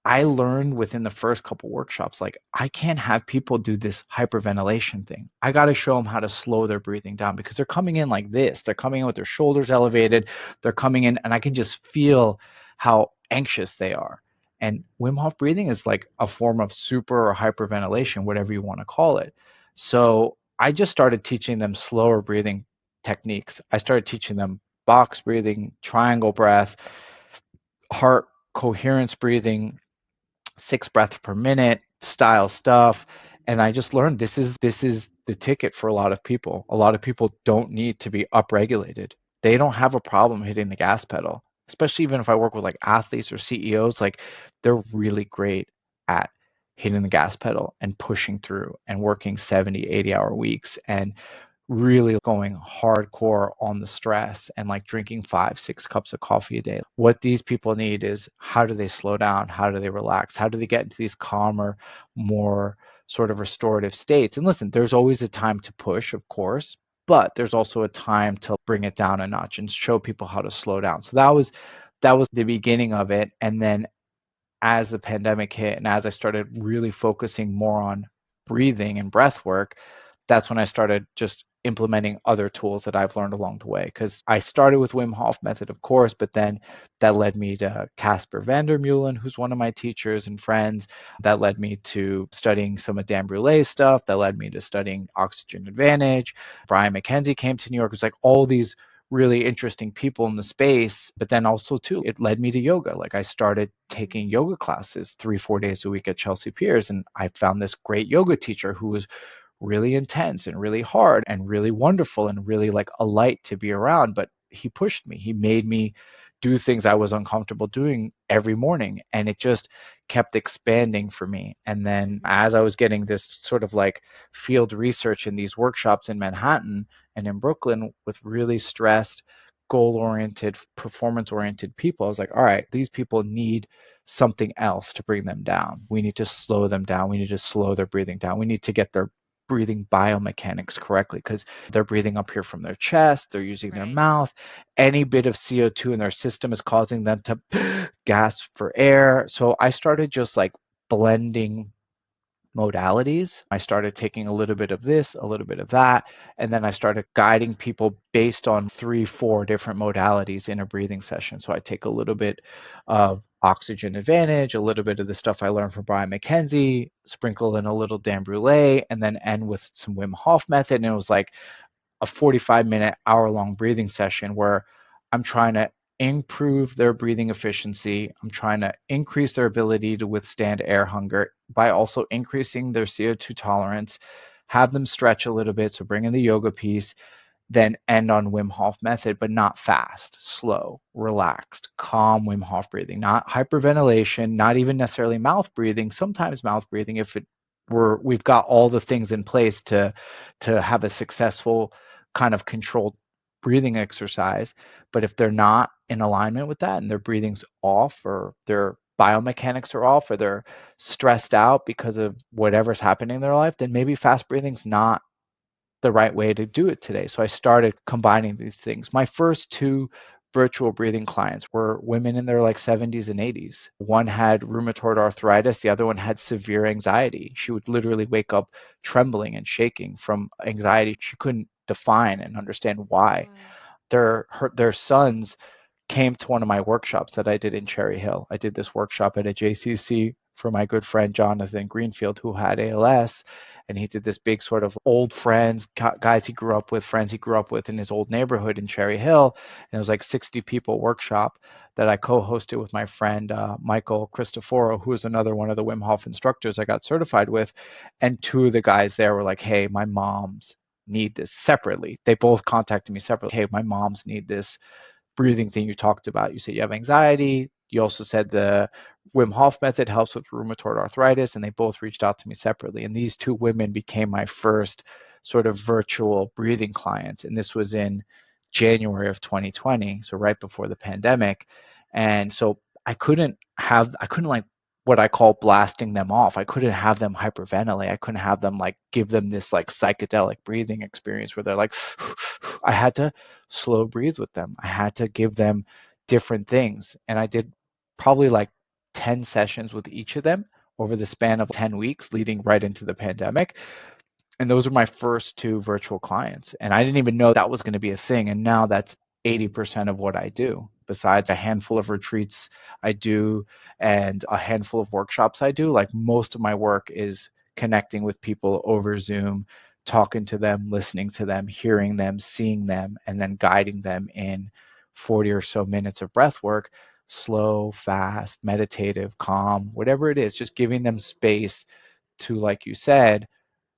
I learned within the first couple workshops, like I can't have people do this hyperventilation thing. I got to show them how to slow their breathing down because they're coming in like this. They're coming in with their shoulders elevated. They're coming in, and I can just feel how anxious they are. And Wim Hof breathing is like a form of super or hyperventilation, whatever you want to call it. So I just started teaching them slower breathing techniques. I started teaching them box breathing, triangle breath, heart coherence breathing, 6 breaths per minute style stuff. And I just learned this is the ticket for a lot of people. A lot of people don't need to be upregulated. They don't have a problem hitting the gas pedal. Especially even if I work with like athletes or CEOs, like they're really great at hitting the gas pedal and pushing through and working 70, 80-hour weeks and really going hardcore on the stress and like drinking 5, 6 cups of coffee a day. What these people need is how do they slow down? How do they relax? How do they get into these calmer, more sort of restorative states? And listen, there's always a time to push, of course, but there's also a time to bring it down a notch and show people how to slow down. So that was the beginning of it. And then as the pandemic hit and as I started really focusing more on breathing and breath work, that's when I started just implementing other tools that I've learned along the way. Because I started with Wim Hof Method, of course, but then that led me to Casper van der Meulen, who's one of my teachers and friends. That led me to studying some of Dan Brûlé's stuff. That led me to studying Oxygen Advantage. Brian McKenzie came to New York. It was like all these really interesting people in the space, but then also too, it led me to yoga. Like I started taking yoga classes 3, 4 days a week at Chelsea Piers, and I found this great yoga teacher who was really intense and really hard and really wonderful and really like a light to be around. But he pushed me. He made me do things I was uncomfortable doing every morning. And it just kept expanding for me. And then as I was getting this sort of like field research in these workshops in Manhattan and in Brooklyn with really stressed, goal oriented, performance oriented people, I was like, all right, these people need something else to bring them down. We need to slow them down. We need to slow their breathing down. We need to get their breathing biomechanics correctly because they're breathing up here from their chest, they're using their mouth. Any bit of CO2 in their system is causing them to gasp for air. So I started just like blending modalities. I started taking a little bit of this, a little bit of that, and then I started guiding people based on 3, 4 different modalities in a breathing session. So I take a little bit of Oxygen Advantage, a little bit of the stuff I learned from Brian McKenzie, sprinkle in a little Dan Brûlé, and then end with some Wim Hof Method. And it was like a 45-minute, hour-long breathing session where I'm trying to improve their breathing efficiency. I'm trying to increase their ability to withstand air hunger by also increasing their CO2 tolerance, have them stretch a little bit, so bring in the yoga piece, then end on Wim Hof Method, but not fast, slow, relaxed, calm Wim Hof breathing, not hyperventilation, not even necessarily mouth breathing. Sometimes mouth breathing, if we've got all the things in place to have a successful kind of controlled breathing exercise. But if they're not in alignment with that and their breathing's off or they're biomechanics are off or they're stressed out because of whatever's happening in their life, then maybe fast breathing's not the right way to do it today. So I started combining these things. My first two virtual breathing clients were women in their like 70s and 80s. One had rheumatoid arthritis, the other one had severe anxiety. She would literally wake up trembling and shaking from anxiety. She couldn't define and understand why. Their sons came to one of my workshops that I did in Cherry Hill. I did this workshop at a JCC for my good friend Jonathan Greenfield, who had ALS, and he did this big sort of old friends, guys he grew up with, friends he grew up with in his old neighborhood in Cherry Hill, and it was like 60 people workshop that I co-hosted with my friend Michael Cristoforo, who is another one of the Wim Hof instructors I got certified with, and two of the guys there were like, hey, my moms need this separately. They both contacted me separately. Hey, my moms need this breathing thing you talked about. You said you have anxiety. You also said the Wim Hof Method helps with rheumatoid arthritis, and they both reached out to me separately. And these two women became my first sort of virtual breathing clients. And this was in January of 2020, so right before the pandemic. And so I couldn't like what I call blasting them off. I couldn't have them hyperventilate. I couldn't have them like give them this like psychedelic breathing experience where they're like, I had to slow breathe with them. I had to give them different things. And I did probably like 10 sessions with each of them over the span of 10 weeks leading right into the pandemic. And those were my first two virtual clients. And I didn't even know that was going to be a thing. And now that's 80% of what I do, besides a handful of retreats I do and a handful of workshops I do. Like most of my work is connecting with people over Zoom, talking to them, listening to them, hearing them, seeing them, and then guiding them in 40 or so minutes of breath work, slow, fast, meditative, calm, whatever it is, just giving them space to, like you said,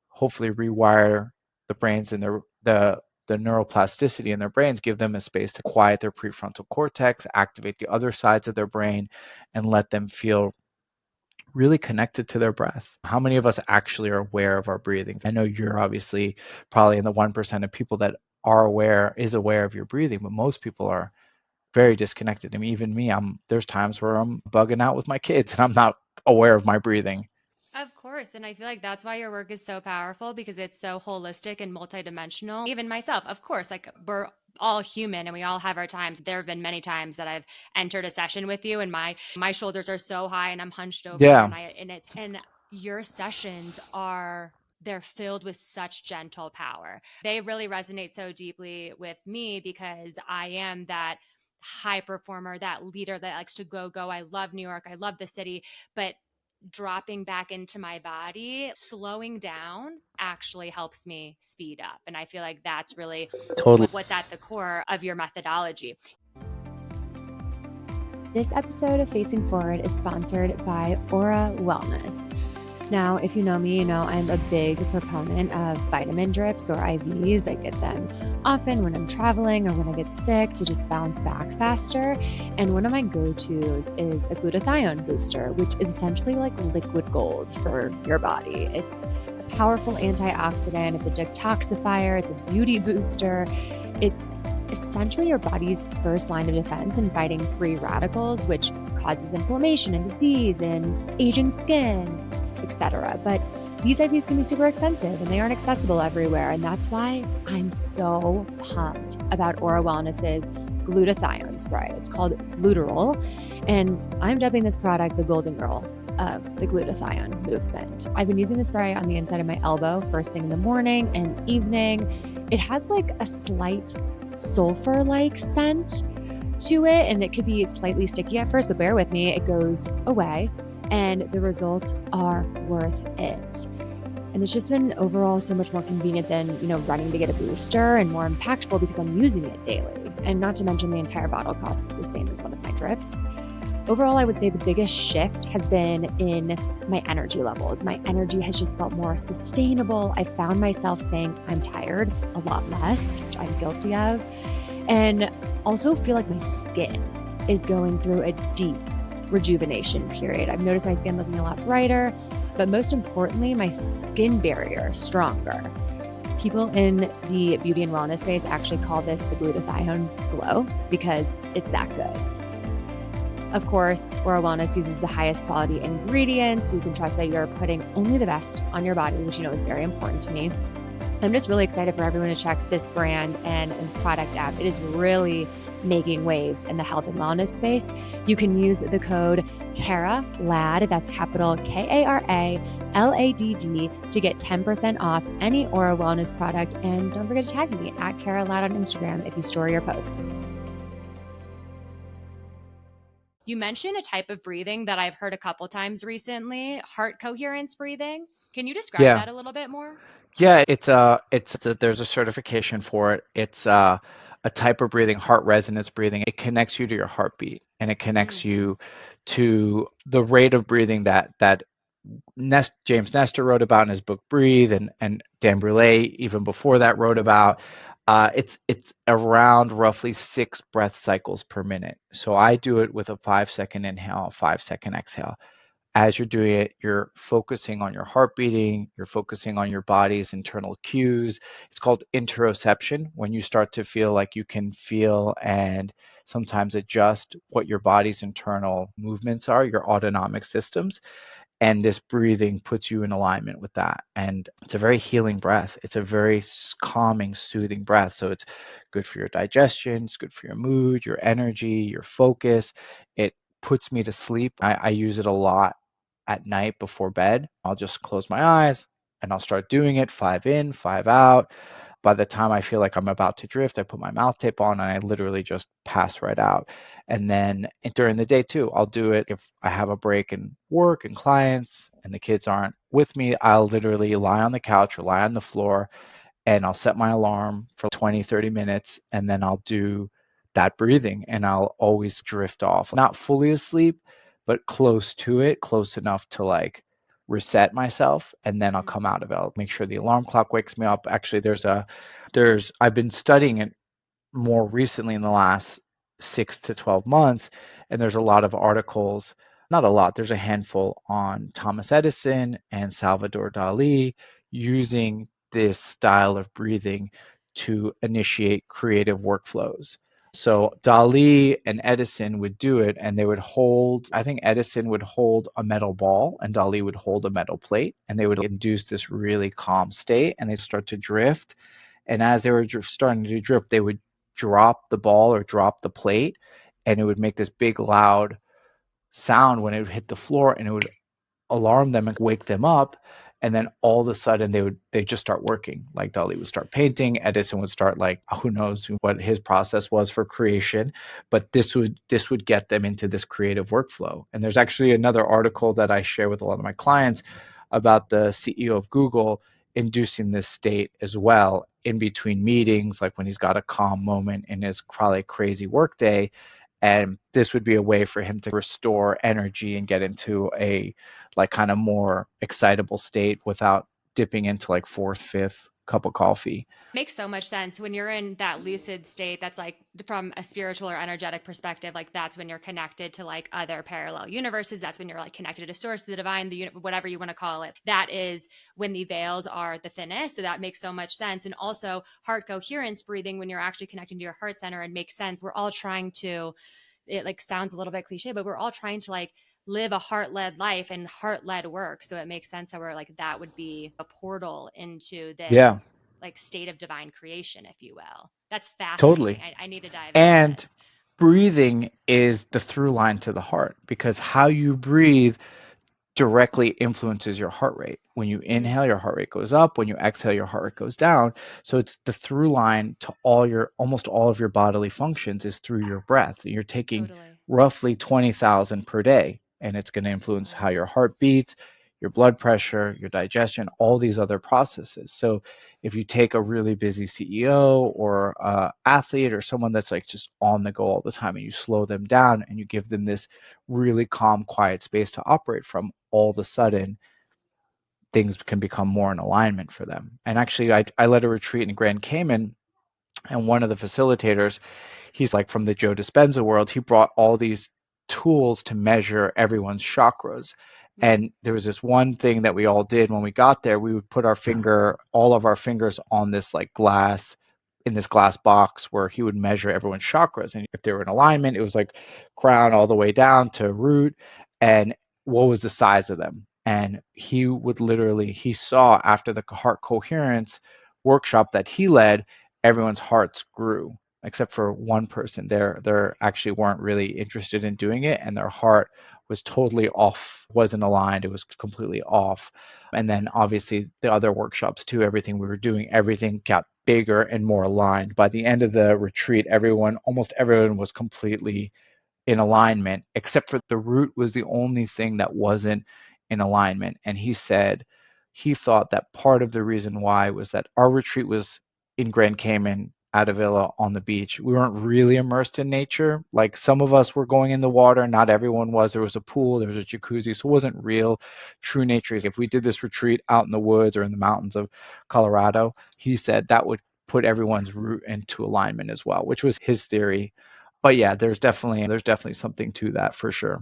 hopefully rewire the brains and the neuroplasticity in their brains, give them a space to quiet their prefrontal cortex, activate the other sides of their brain, and let them feel really connected to their breath. How many of us actually are aware of our breathing? I know you're obviously probably in the 1% of people that is aware of your breathing, but most people are very disconnected. I mean, even me, there's times where I'm bugging out with my kids and I'm not aware of my breathing. Of course. And I feel like that's why your work is so powerful, because it's so holistic and multidimensional. Even myself, of course, like we're all human and we all have our times. There have been many times that I've entered a session with you and my shoulders are so high and I'm hunched over, Yeah. and your sessions they're filled with such gentle power. They really resonate so deeply with me because I am that high performer, that leader that likes to go. I love New York. I love the city, but dropping back into my body, slowing down actually helps me speed up. And I feel like that's really Totally. what's at the core of your methodology. This episode of Facing Forward is sponsored by Aura Wellness. Now, if you know me, you know I'm a big proponent of vitamin drips or IVs. I get them often when I'm traveling or when I get sick to just bounce back faster. And one of my go-tos is a glutathione booster, which is essentially like liquid gold for your body. It's a powerful antioxidant. It's a detoxifier. It's a beauty booster. It's essentially your body's first line of defense in fighting free radicals, which causes inflammation and disease and aging skin, etc. But these IVs can be super expensive and they aren't accessible everywhere. And that's why I'm so pumped about Aura Wellness's glutathione spray. It's called Glutarol. And I'm dubbing this product the golden girl of the glutathione movement. I've been using the spray on the inside of my elbow first thing in the morning and evening. It has like a slight sulfur-like scent to it, and it could be slightly sticky at first, but bear with me, it goes away. And the results are worth it. And it's just been overall so much more convenient than, running to get a booster, and more impactful because I'm using it daily. And not to mention the entire bottle costs the same as one of my drips. Overall, I would say the biggest shift has been in my energy levels. My energy has just felt more sustainable. I found myself saying I'm tired a lot less, which I'm guilty of. And also feel like my skin is going through a deep rejuvenation period. I've noticed my skin looking a lot brighter, but most importantly, my skin barrier stronger. People in the beauty and wellness space actually call this the glutathione glow because it's that good. Of course, Oral Wellness uses the highest quality ingredients, so you can trust that you're putting only the best on your body, which you know is very important to me. I'm just really excited for everyone to check this brand and product out. It is really making waves in the health and wellness space. You can use the code KARALAD, that's capital KARALADD, to get 10% off any Aura Wellness product. And don't forget to tag me at KaraLad on Instagram if you store your posts. You mentioned a type of breathing that I've heard a couple times recently, heart coherence breathing. Can you describe that a little bit more? Yeah, there's a certification for it. It's a type of breathing, heart resonance breathing. It connects you to your heartbeat, and it connects you to the rate of breathing that James Nestor wrote about in his book Breathe, and Dan Brule even before that wrote about. It's around roughly 6 breath cycles per minute. So I do it with a 5-second inhale, 5-second exhale. As you're doing it, you're focusing on your heart beating, you're focusing on your body's internal cues. It's called interoception, when you start to feel like you can feel and sometimes adjust what your body's internal movements are, your autonomic systems. And this breathing puts you in alignment with that. And it's a very healing breath. It's a very calming, soothing breath. So it's good for your digestion, it's good for your mood, your energy, your focus. It puts me to sleep. I use it a lot at night before bed. I'll just close my eyes and I'll start doing it, 5 in, 5 out. By the time I feel like I'm about to drift, I put my mouth tape on and I literally just pass right out. And then during the day too, I'll do it if I have a break in work and clients and the kids aren't with me. I'll literally lie on the couch or lie on the floor and I'll set my alarm for 20, 30 minutes and then I'll do that breathing and I'll always drift off. Not fully asleep, but close to it, close enough to like reset myself, and then I'll come out of it. I'll make sure the alarm clock wakes me up. Actually, I've been studying it more recently in the last 6 to 12 months, and there's a lot of articles, not a lot, there's a handful on Thomas Edison and Salvador Dali using this style of breathing to initiate creative workflows. So Dali and Edison would do it, and they would hold, I think Edison would hold a metal ball and Dali would hold a metal plate, and they would induce this really calm state and they start to drift. And as they were starting to drift, they would drop the ball or drop the plate, and it would make this big loud sound when it would hit the floor, and it would alarm them and wake them up. And then all of a sudden they just start working. Like Dali would start painting, Edison would start, like, who knows what his process was for creation, but this would get them into this creative workflow. And there's actually another article that I share with a lot of my clients about the CEO of Google inducing this state as well in between meetings, like when he's got a calm moment in his probably crazy workday. And this would be a way for him to restore energy and get into a like kind of more excitable state without dipping into like 4th, 5th cup of coffee. Makes so much sense. When you're in that lucid state, that's like from a spiritual or energetic perspective, like that's when you're connected to like other parallel universes. That's when you're like connected to source, the divine, whatever you want to call it. That is when the veils are the thinnest. So that makes so much sense. And also heart coherence breathing, when you're actually connecting to your heart center, and makes sense. We're all trying to, it like sounds a little bit cliche, but we're all trying to like live a heart-led life and heart-led work. So it makes sense that we're like, that would be a portal into this like state of divine creation, if you will. That's fascinating. Totally. I need to dive And into this. breathing is the through line to the heart, because how you breathe directly influences your heart rate. When you inhale, your heart rate goes up. When you exhale, your heart rate goes down. So it's the through line to almost all of your bodily functions is through your breath. You're taking roughly 20,000 per day, and it's going to influence how your heart beats, your blood pressure, your digestion, all these other processes. So if you take a really busy CEO or athlete or someone that's like just on the go all the time, and you slow them down and you give them this really calm, quiet space to operate from, all of a sudden things can become more in alignment for them. And actually, I led a retreat in Grand Cayman, and one of the facilitators, he's like from the Joe Dispenza world. He brought all these tools to measure everyone's chakras. And there was this one thing that we all did when we got there. We would put all of our fingers on this like glass in this glass box where he would measure everyone's chakras. And if they were in alignment, it was like crown all the way down to root, and what was the size of them. And he would literally, he saw after the heart coherence workshop that he led, everyone's hearts grew except for one person. There actually weren't really interested in doing it, and their heart was totally off, wasn't aligned, it was completely off. And then obviously the other workshops too, everything we were doing, everything got bigger and more aligned. By the end of the retreat, almost everyone was completely in alignment, except for the root was the only thing that wasn't in alignment. And he said he thought that part of the reason why was that our retreat was in Grand Cayman at a villa on the beach. We weren't really immersed in nature. Like some of us were going in the water, not everyone was. There was a pool, there was a jacuzzi, so it wasn't real, true nature. If we did this retreat out in the woods or in the mountains of Colorado, he said that would put everyone's root into alignment as well, which was his theory. But yeah, there's definitely something to that for sure.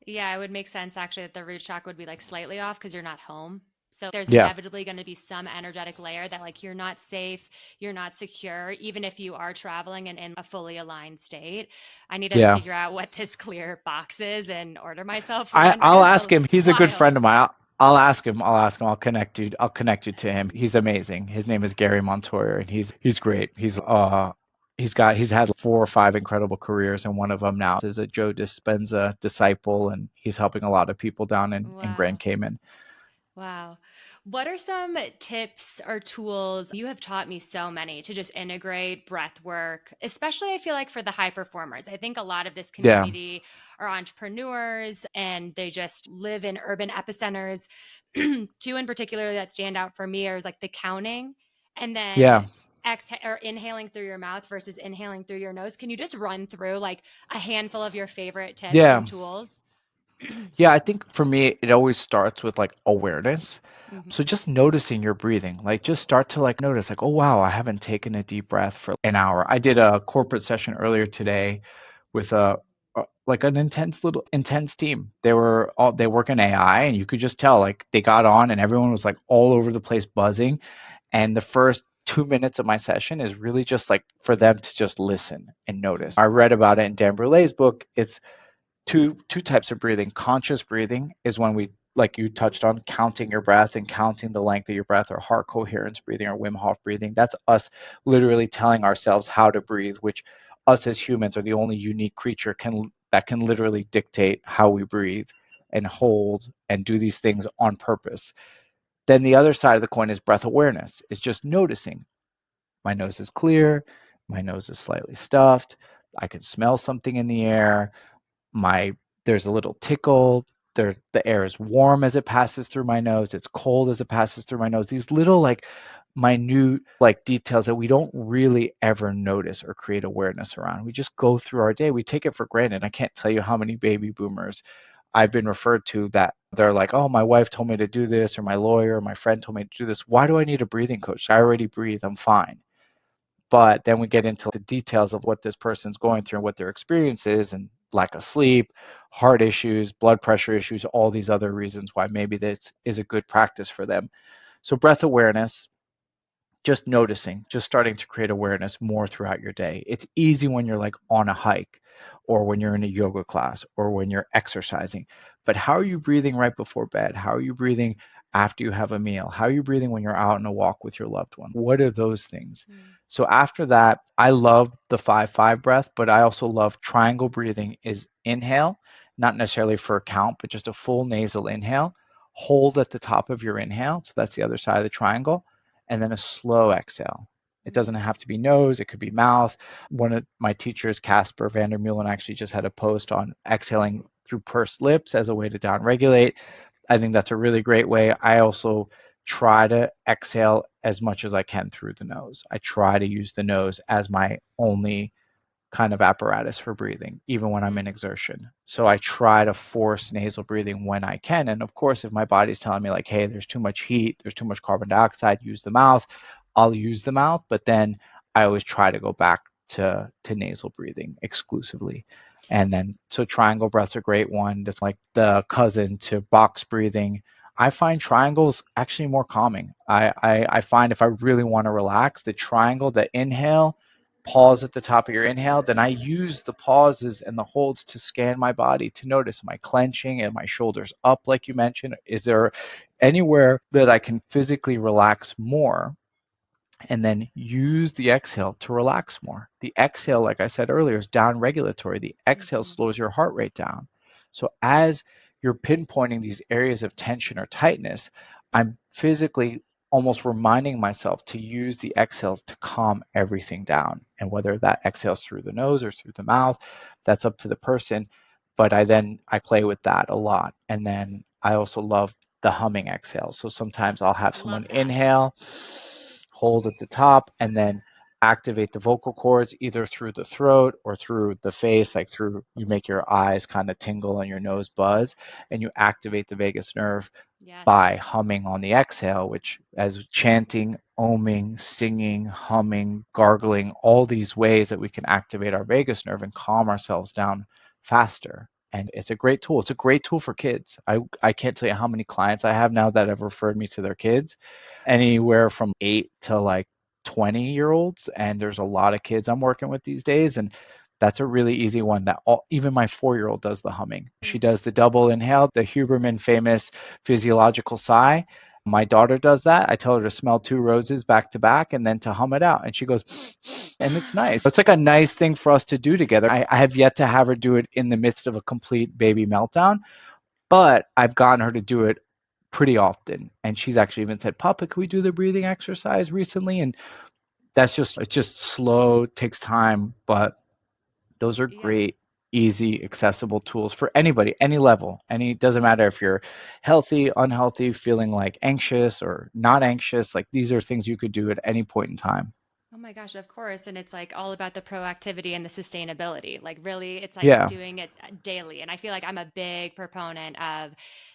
Yeah, it would make sense actually that the root chakra would be like slightly off because you're not home. So there's Yeah, inevitably going to be some energetic layer that like you're not safe, you're not secure, even if you are traveling and in a fully aligned state. I need to yeah. figure out what this clear box is and order myself one. I'll ask him. It's He's a good friend wild. of mine. I'll ask him. I'll connect you. I'll connect you to him. He's amazing. His name is Gary Montoya, and he's great. He's had 4 or 5 incredible careers, and one of them now is a Joe Dispenza disciple, and he's helping a lot of people down in Grand Wow. Cayman. Wow. What are some tips or tools? You have taught me so many to just integrate breath work, especially I feel like for the high performers. I think a lot of this Yeah, community are entrepreneurs and they just live in urban epicenters. Two in particular that stand out for me are like the counting and then yeah, exhale or inhaling through your mouth versus inhaling through your nose. Can you just run through like a handful of your favorite tips yeah. and tools? Yeah, I think for me, it always starts with like awareness. Mhm. So just noticing your breathing, like just start to like notice, like, oh wow, I haven't taken a deep breath for an hour. I did a corporate session earlier today with like an intense team. They work in AI, and you could just tell like they got on and everyone was like all over the place buzzing. And the first 2 minutes of my session is really just like for them to just listen and notice. I read about it in Dan Brulet's book. It's two types of breathing. Conscious breathing is when we, like you touched on, counting your breath and counting the length of your breath, or heart coherence breathing, or Wim Hof breathing. That's us literally telling ourselves how to breathe, which us as humans are the only unique creature that can literally dictate how we breathe and hold and do these things on purpose. Then the other side of the coin is breath awareness. Is just noticing my nose is clear, my nose is slightly stuffed, I can smell something in the air, my there's a little tickle, the air is warm as it passes through my nose, it's cold as it passes through my nose. These little like minute like details that we don't really ever notice or create awareness around. We just go through our day, we take it for granted. I can't tell you how many baby boomers I've been referred to that they're like, oh, my wife told me to do this, or my lawyer or my friend told me to do this. Why do I need a breathing coach? I already breathe, I'm fine. But then we get into the details of what this person's going through and what their experience is, and lack of sleep, heart issues, blood pressure issues, all these other reasons why maybe this is a good practice for them. So breath awareness, just noticing, just starting to create awareness more throughout your day. It's easy when you're like on a hike, or when you're in a yoga class, or when you're exercising. But how are you breathing right before bed? How are you breathing after you have a meal? How are you breathing when you're out on a walk with your loved one? What are those things? Mm. So after that, I love the 5-5 breath, but I also love triangle breathing. Is inhale, not necessarily for a count, but just a full nasal inhale. Hold at the top of your inhale. So that's the other side of the triangle, and then a slow exhale. It doesn't have to be nose, it could be mouth. One of my teachers, Casper Vandermeulen, actually just had a post on exhaling through pursed lips as a way to downregulate. I think that's a really great way. I also try to exhale as much as I can through the nose. I try to use the nose as my only kind of apparatus for breathing, even when I'm in Mm. exertion. So I try to force nasal breathing when I can. And of course, if my body's telling me like, hey, there's too much heat, there's too much carbon dioxide, use the mouth, I'll use the mouth. But then I always try to go back to nasal breathing exclusively. And then so triangle breath's a great one. That's like the cousin to box breathing. I find triangles actually more calming. I find if I really want to relax, the triangle, the inhale, pause at the top of your inhale, then I use the pauses and the holds to scan my body to notice, am I clenching? Am my shoulders up like you mentioned? Is there anywhere that I can physically relax more? And then use the exhale to relax more. The exhale, like I said earlier, is down regulatory. The exhale Mm-hmm. slows your heart rate down. So as you're pinpointing these areas of tension or tightness, I'm physically almost reminding myself to use the exhales to calm everything down. And whether that exhales through the nose or through the mouth, that's up to the person. But I play with that a lot. And then I also love the humming exhale. So sometimes I'll have someone Love that. inhale, hold at the top, and then activate the vocal cords either through the throat or through the face, like through, you make your eyes kind of tingle and your nose buzz, and you activate the vagus nerve by Yes. humming on the exhale, which as chanting, oming, singing, humming, gargling, all these ways that we can activate our vagus nerve and calm ourselves down faster. And it's a great tool. It's a great tool for kids. I can't tell you how many clients I have now that have referred me to their kids, anywhere from 8 to like 20-year-olds. And there's a lot of kids I'm working with these days. And that's a really easy one that even my 4-year-old does the humming. She does the double inhale, the Huberman famous physiological sigh. My daughter does that. I tell her to smell 2 roses back to back and then to hum it out. And she goes, and it's nice. It's like a nice thing for us to do together. I have yet to have her do it in the midst of a complete baby meltdown, but I've gotten her to do it pretty often. And she's actually even said, Papa, can we do the breathing exercise recently? And it's just slow, takes time, but those are Yeah. great, easy, accessible tools for anybody, any level. Doesn't matter if you're healthy, unhealthy, feeling like anxious or not anxious. Like these are things you could do at any point in time. Oh my gosh, of course. And it's like all about the proactivity and the sustainability. Like, really, it's like Yeah. doing it daily. And I feel like I'm a big proponent of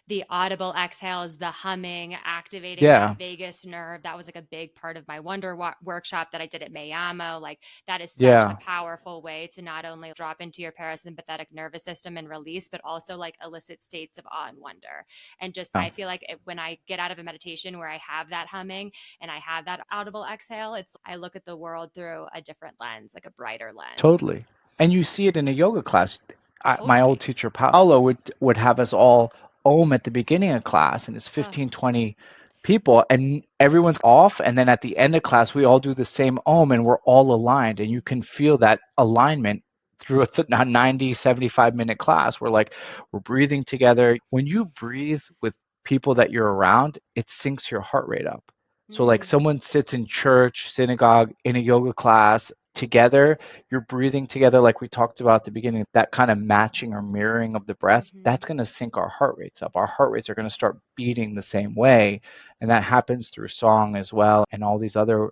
the audible exhales, the humming, activating that Yeah. vagus nerve. That was like a big part of my workshop that I did at Mayamo. Like, that is such a Yeah. powerful way to not only drop into your parasympathetic nervous system and release, but also like elicit states of awe and wonder. And just, Yeah. I feel like when I get out of a meditation where I have that humming, and I have that audible exhale, it's I look at the world through a different lens, like a brighter lens. Totally. And you see it in a yoga class. My old Totally. teacher, Paolo, would have us all om at the beginning of class, and it's Oh, 15, 20 people, and everyone's off. And then at the end of class, we all do the same om, and we're all aligned. And you can feel that alignment through a 90, 75-minute class. We're breathing together. When you breathe with people that you're around, it syncs your heart rate up. So, like mm, someone sits in church, synagogue, in a yoga class together, you're breathing together, like we talked about at the beginning, that kind of matching or mirroring of the breath, mm-hmm, that's going to sync our heart rates up. Our heart rates are going to start beating the same way. And that happens through song as well, and all these other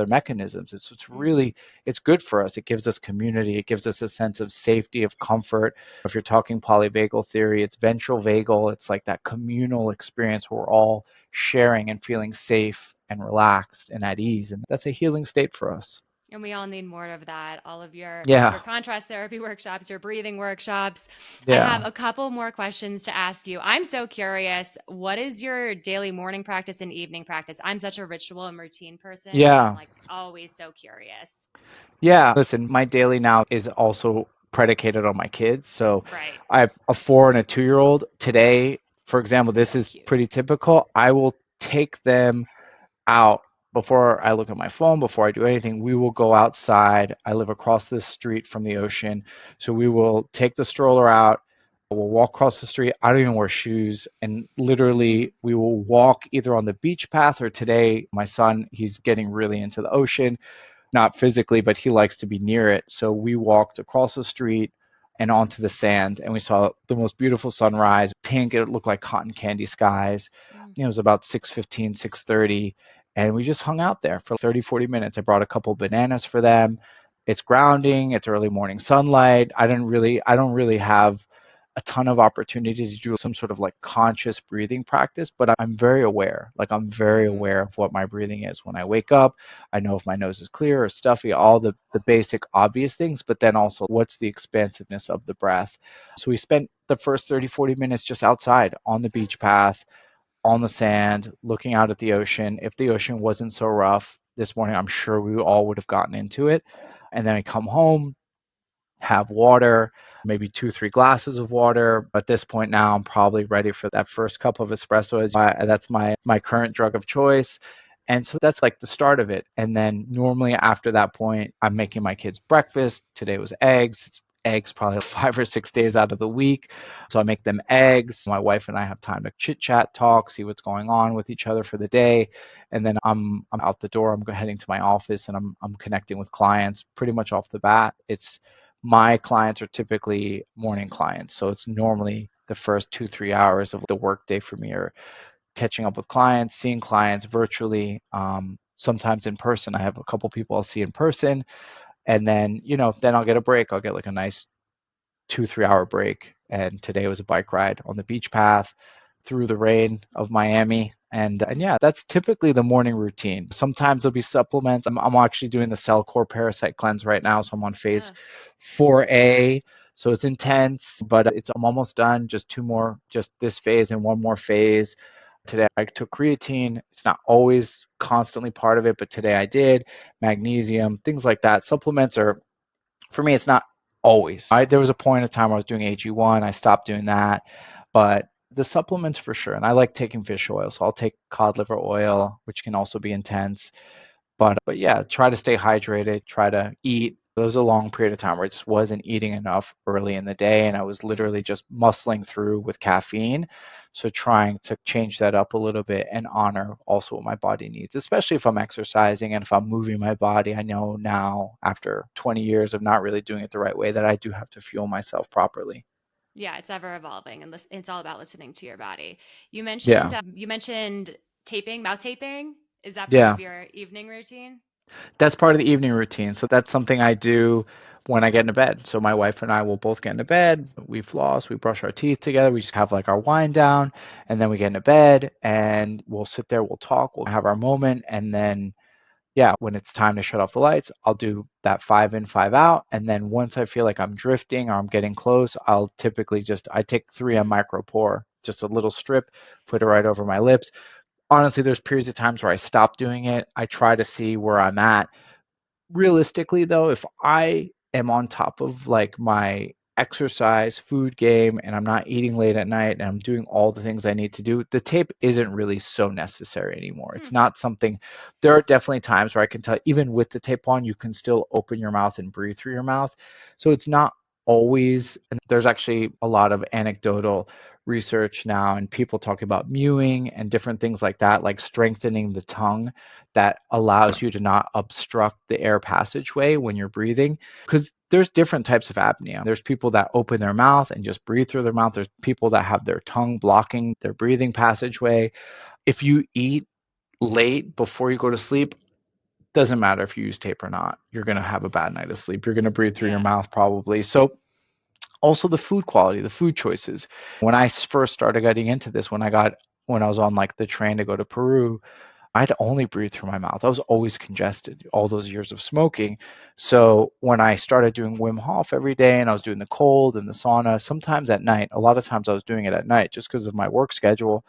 mechanisms. It's mm. really, it's good for us. It gives us community. It gives us a sense of safety, of comfort. If you're talking polyvagal theory, it's ventral vagal. It's like that communal experience where we're all sharing and feeling safe and relaxed and at ease. And that's a healing state for us. And we all need more of that. All of your Yeah. contrast therapy workshops, your breathing workshops. I have Yeah. a couple more questions to ask you. I'm so curious. What is your daily morning practice and evening practice? I'm such a ritual and routine person, and I'm Yeah. like always so curious. Yeah. Listen, my daily now is also predicated on my kids. So Right. I have a 4 and a 2-year-old. Today, for example, this So is cute. pretty typical. I will take them out before I look at my phone, before I do anything. We will go outside. I live across the street from the ocean. So we will take the stroller out. We'll walk across the street. I don't even wear shoes. And literally, we will walk either on the beach path, or today, my son, he's getting really into the ocean, not physically, but he likes to be near it. So we walked across the street and onto the sand, and we saw the most beautiful sunrise, pink. It looked like cotton candy skies. Mm. It was about 6:15, 6:30, and we just hung out there for 30, 40 minutes. I brought a couple bananas for them. It's grounding. It's early morning sunlight. I don't really have a ton of opportunity to do some sort of like conscious breathing practice, but I'm very aware. Like I'm very aware of what my breathing is when I wake up. I know if my nose is clear or stuffy, all the basic obvious things, but then also what's the expansiveness of the breath. So we spent the first 30, 40 minutes just outside on the beach path, on the sand, looking out at the ocean. If the ocean wasn't so rough this morning, I'm sure we all would have gotten into it. And then I come home, have water, maybe 2, 3 glasses of water. At this point now, I'm probably ready for that first cup of espresso. That's my current drug of choice. And so that's like the start of it. And then normally after that point, I'm making my kids breakfast. Today was eggs. It's eggs probably 5 or 6 days out of the week. So I make them eggs. My wife and I have time to chit chat, talk, see what's going on with each other for the day. And then I'm out the door. I'm heading to my office and I'm connecting with clients pretty much off the bat. My clients are typically morning clients. So it's normally the first 2, 3 hours of the workday for me are catching up with clients, seeing clients virtually, sometimes in person. I have a couple people I'll see in person. And then, then I'll get a break. I'll get like a nice 2, 3 hour break. And today was a bike ride on the beach path through the rain of Miami. And yeah, that's typically the morning routine. Sometimes there'll be supplements. I'm actually doing the Cell Core Parasite Cleanse right now. So I'm on phase 4A. So it's intense, but I'm almost done. Just two more, just this phase and one more phase. Today I took creatine. It's not always constantly part of it, but today I did. Magnesium, things like that. Supplements are, for me, it's not always. There was a point in time where I was doing AG1. I stopped doing that. But the supplements for sure. And I like taking fish oil. So I'll take cod liver oil, which can also be intense. But yeah, try to stay hydrated, try to eat. There was a long period of time where I just wasn't eating enough early in the day, and I was literally just muscling through with caffeine. So trying to change that up a little bit and honor also what my body needs, especially if I'm exercising and if I'm moving my body. I know now, after 20 years of not really doing it the right way, that I do have to fuel myself properly. Yeah, it's ever evolving, and it's all about listening to your body. Yeah. You mentioned taping, mouth taping. Is that part Yeah. of your evening routine? That's part of the evening routine. So that's something I do when I get into bed. So my wife and I will both get into bed. We floss, we brush our teeth together. We just have like our wind down, and then we get into bed and we'll sit there, we'll talk, we'll have our moment. And then, yeah, when it's time to shut off the lights, I'll do that 5 in, 5 out. And then once I feel like I'm drifting or I'm getting close, I'll typically I take 3M micro pour, just a little strip, put it right over my lips. Honestly, there's periods of times where I stop doing it. I try to see where I'm at. Realistically though, if I am on top of like my exercise food game and I'm not eating late at night and I'm doing all the things I need to do, the tape isn't really so necessary anymore. It's not something. There are definitely times where I can tell, even with the tape on, you can still open your mouth and breathe through your mouth. So it's not always. And there's actually a lot of anecdotal research now and people talking about mewing and different things like that, like strengthening the tongue, that allows you to not obstruct the air passageway when you're breathing. Because there's different types of apnea. There's people that open their mouth and just breathe through their mouth. There's people that have their tongue blocking their breathing passageway. If you eat late before you go to sleep, doesn't matter if you use tape or not, you're going to have a bad night of sleep. You're going to breathe through your mouth probably. So also the food quality, the food choices. When I first started getting into this, when I was on like the train to go to Peru, I'd only breathe through my mouth. I was always congested all those years of smoking. So when I started doing Wim Hof every day and I was doing the cold and the sauna, sometimes at night, a lot of times I was doing it at night just because of my work schedule,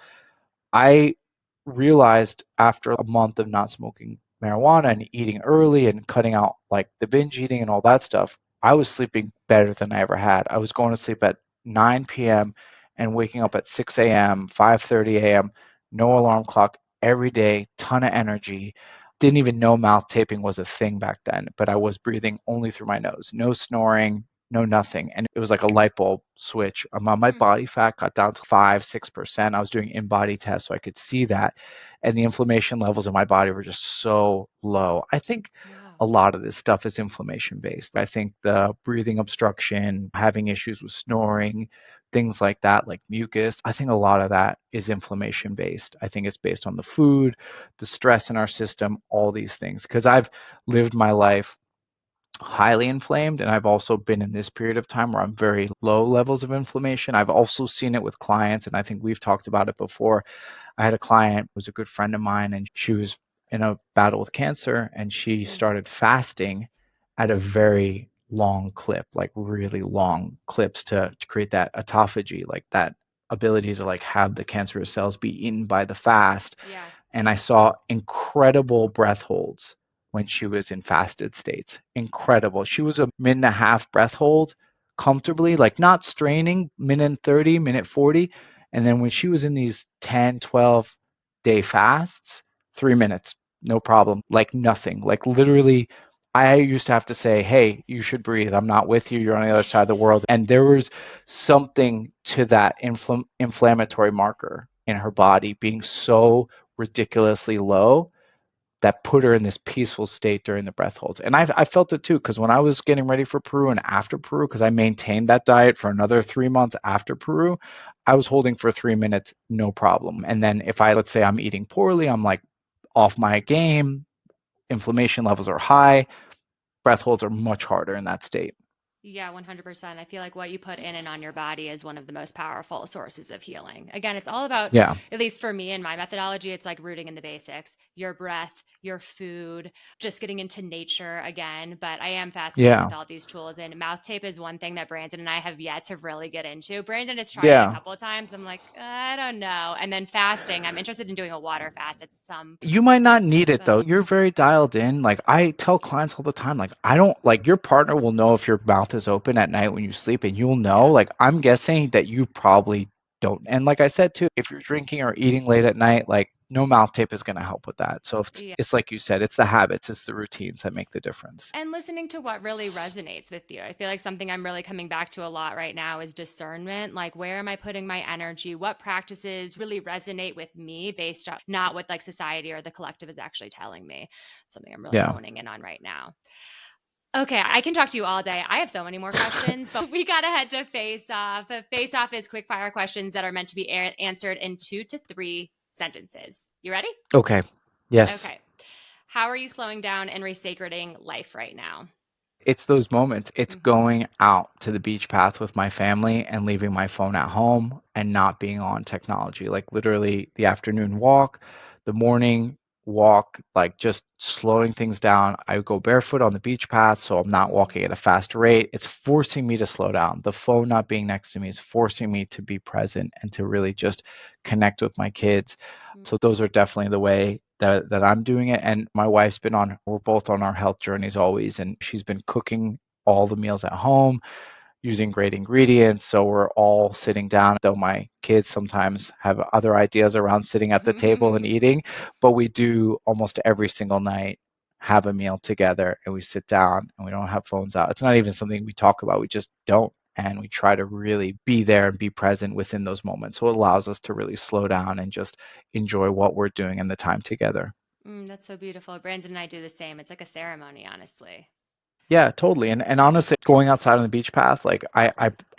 I realized after a month of not smoking marijuana and eating early and cutting out like the binge eating and all that stuff, I was sleeping better than I ever had. I was going to sleep at 9 p.m. and waking up at 6 a.m., 5:30 a.m., no alarm clock every day, ton of energy. Didn't even know mouth taping was a thing back then, but I was breathing only through my nose, no snoring, no nothing. And it was like a light bulb switch. My body fat got down to 5, 6%. I was doing in-body tests so I could see that. And the inflammation levels in my body were just so low. I think a lot of this stuff is inflammation based. I think the breathing obstruction, having issues with snoring, things like that, like mucus, I think a lot of that is inflammation based. I think it's based on the food, the stress in our system, all these things. Because I've lived my life highly inflamed, and I've also been in this period of time where I'm very low levels of inflammation. I've also seen it with clients, and I think we've talked about it before. I had a client who was a good friend of mine, and she was in a battle with cancer, and she started fasting at a very long clip, like really long clips to create that autophagy, like that ability to like have the cancerous cells be eaten by the fast. Yeah. And I saw incredible breath holds when she was in fasted states. Incredible. She was a minute and a half breath hold comfortably, like not straining, minute 30, minute 40. And then when she was in these 10, 12-day fasts, 3 minutes, no problem, like nothing, like literally. I used to have to say, hey, you should breathe. I'm not with you. You're on the other side of the world. And there was something to that inflammatory marker in her body being so ridiculously low that put her in this peaceful state during the breath holds. And I felt it too, because when I was getting ready for Peru and after Peru, because I maintained that diet for another 3 months after Peru, I was holding for 3 minutes, no problem. And then if let's say I'm eating poorly, I'm like off my game, inflammation levels are high, breath holds are much harder in that state. Yeah, 100%. I feel like what you put in and on your body is one of the most powerful sources of healing. Again, it's all about, Yeah. at least for me and my methodology, it's like rooting in the basics, your breath, your food, just getting into nature again. But I am fascinated Yeah. with all these tools. And mouth tape is one thing that Brandon and I have yet to really get into. Brandon has tried it a Yeah. couple of times. I'm like, I don't know. And then fasting, I'm interested in doing a water fast at some You might not need it though. but You're very dialed in. Like I tell clients all the time, like I don't like your partner will know if your mouth is open at night when you sleep and you'll know. yeah. Like I'm guessing that you probably don't. And like I said too, if you're drinking or eating late at night, like no mouth tape is going to help with that. So Yeah. it's like you said, it's the habits, it's the routines that make the difference. And listening to what really resonates with you. I feel like something I'm really coming back to a lot right now is discernment. Like, where am I putting my energy? What practices really resonate with me based on not what like society or the collective is actually telling me? Something I'm really Yeah. honing in on right now. Okay, I can talk to you all day. I have so many more questions, but we got to head to Face Off. Face Off is quick fire questions that are meant to be answered in 2 to 3 sentences. You ready? Okay. Yes. Okay. How are you slowing down and resacreding life right now? It's those moments. It's Mm-hmm. going out to the beach path with my family and leaving my phone at home and not being on technology. Like literally the afternoon walk, the morning walk, like just slowing things down. I go barefoot on the beach path, so I'm not walking at a fast rate. It's forcing me to slow down. The phone not being next to me is forcing me to be present and to really just connect with my kids. So those are definitely the way that I'm doing it. And my wife's been we're both on our health journeys always, and she's been cooking all the meals at home using great ingredients. So we're all sitting down, though my kids sometimes have other ideas around sitting at the table and eating, but we do almost every single night have a meal together and we sit down and we don't have phones out. It's not even something we talk about. We just don't. And we try to really be there and be present within those moments. So it allows us to really slow down and just enjoy what we're doing and the time together. That's so beautiful. Brandon and I do the same. It's like a ceremony, honestly. Yeah, totally. And honestly, going outside on the beach path, like I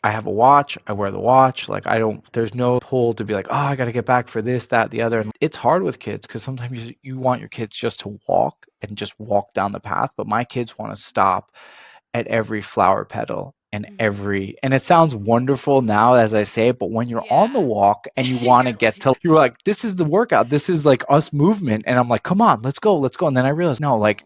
have a watch, I wear the watch, like I don't there's no pull to be like, oh, I got to get back for this, that, the other. And it's hard with kids because sometimes you want your kids just to walk and just walk down the path, but my kids want to stop at every flower petal and and it sounds wonderful now as I say it, but when you're on the Yeah. walk and you want to You're get like, to, you're like, this is the workout, this is like us movement. And I'm like, come on, let's go, let's go. And then I realized, no, like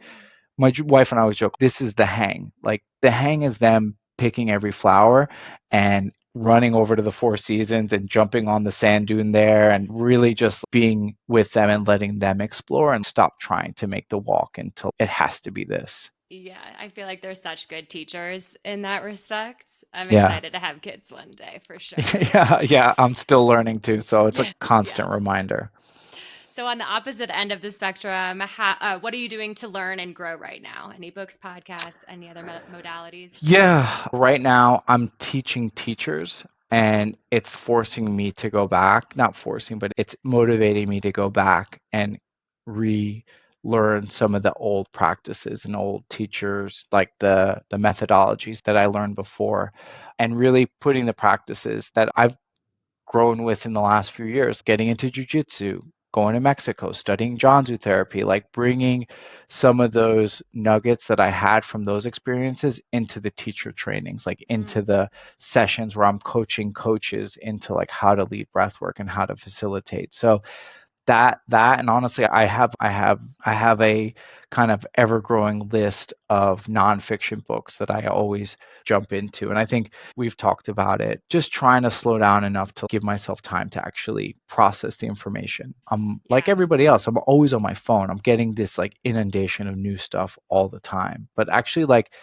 my wife and I always joke, this is the hang. Like the hang is them picking every flower and running over to the Four Seasons and jumping on the sand dune there and really just being with them and letting them explore and stop trying to make the walk until it has to be this. yeah, I feel like they're such good teachers in that respect. I'm Yeah. excited to have kids one day for sure. Yeah, I'm still learning too, so it's a Yeah. constant reminder. So, on the opposite end of the spectrum, what are you doing to learn and grow right now? Any books, podcasts, any other modalities? Yeah, right now I'm teaching teachers and it's forcing me to go back, not forcing, but it's motivating me to go back and relearn some of the old practices and old teachers, like the methodologies that I learned before, and really putting the practices that I've grown with in the last few years, getting into jujitsu, going to Mexico, studying Janzu therapy, like bringing some of those nuggets that I had from those experiences into the teacher trainings, like into the sessions where I'm coaching coaches into like how to lead breath work and how to facilitate. So that and honestly I have a kind of ever growing list of nonfiction books that I always jump into. And I think we've talked about it, just trying to slow down enough to give myself time to actually process the information. I'm like Yeah. everybody else, I'm always on my phone. I'm getting this like inundation of new stuff all the time. But actually like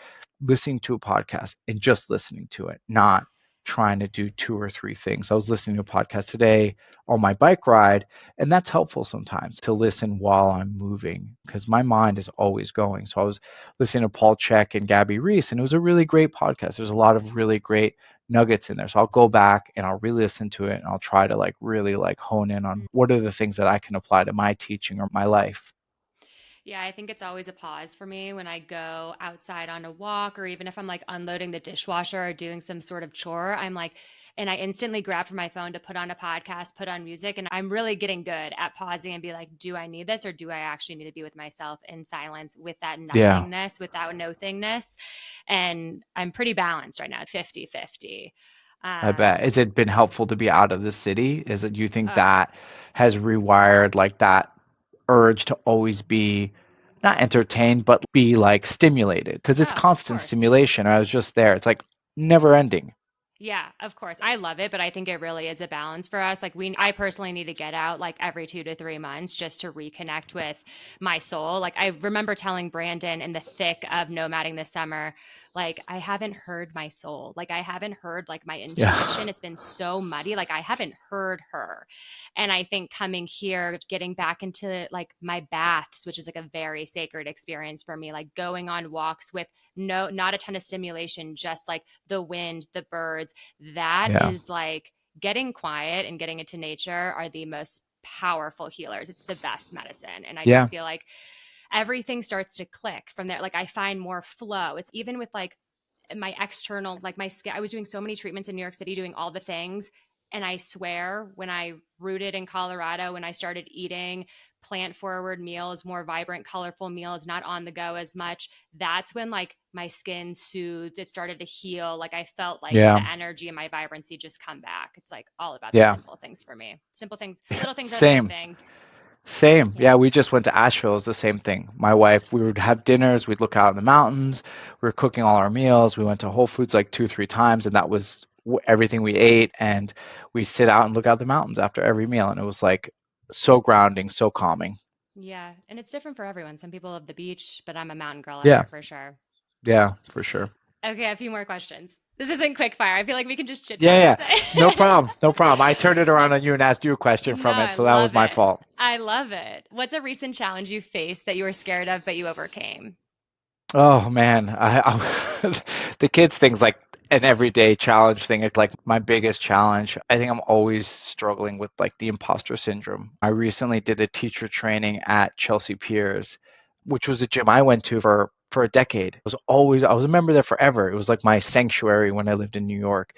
listening to a podcast and just listening to it, not trying to do two or three things. I was listening to a podcast today on my bike ride, and that's helpful sometimes to listen while I'm moving because my mind is always going. So I was listening to Paul Chek and Gabby Reese, and it was a really great podcast. There's a lot of really great nuggets in there. So I'll go back and I'll re-listen to it and I'll try to like really like hone in on what are the things that I can apply to my teaching or my life. Yeah, I think it's always a pause for me when I go outside on a walk, or even if I'm like unloading the dishwasher or doing some sort of chore. I'm like, and I instantly grab for my phone to put on a podcast, put on music. And I'm really getting good at pausing and be like, do I need this, or do I actually need to be with myself in silence with that Yeah, nothingness, with that no thingness? And I'm pretty balanced right now, 50-50. I bet. Um, Has it been helpful to be out of the city? Is it you think oh, that has rewired like that urge to always be not entertained, but be like stimulated? Because it's oh, of constant course. stimulation. I was just there. It's like never ending. Yeah, of course. I love it, but I think it really is a balance for us. Like I personally need to get out like every 2 to 3 months just to reconnect with my soul. Like I remember telling Brandon in the thick of nomading this summer, like I haven't heard my soul. Like I haven't heard like my Yeah. intuition. It's been so muddy. Like I haven't heard her. And I think coming here, getting back into like my baths, which is like a very sacred experience for me, like going on walks with not a ton of stimulation, just like the wind, the birds, that Yeah. is like getting quiet and getting into nature are the most powerful healers. It's the best medicine. And I Yeah. just feel like everything starts to click from there. Like I find more flow. It's even with like my external, like my skin. I was doing so many treatments in New York City, doing all the things. And I swear, when I rooted in Colorado, when I started eating plant forward meals, more vibrant, colorful meals, not on the go as much, that's when like my skin soothed. It started to heal. Like I felt like Yeah. the energy and my vibrancy just come back. It's like all about the Yeah. simple things for me. Simple things, little things are the big Same. things. Same. Yeah. Yeah, we just went to Asheville. It's the same thing. My wife, we would have dinners, we'd look out in the mountains. We were cooking all our meals. We went to Whole Foods like two, three times, and that was everything we ate. And we sit out and look out the mountains after every meal. And it was like so grounding, so calming. Yeah. And it's different for everyone. Some people love the beach, but I'm a mountain girl up Yeah. here for sure. Yeah, for sure. Okay, a few more questions. This isn't quick fire. I feel like we can just chit Yeah, chat all yeah. No day. problem. No problem. I turned it around What's on you and asked you a question No, from it, I so that was love my it. fault. I love it. What's a recent challenge you faced that you were scared of but you overcame? Oh man, the kids thing's like an everyday challenge thing. It's like my biggest challenge. I think I'm always struggling with like the imposter syndrome. I recently did a teacher training at Chelsea Piers, which was a gym I went to for a decade. I was a member there forever. It was like my sanctuary when I lived in New York.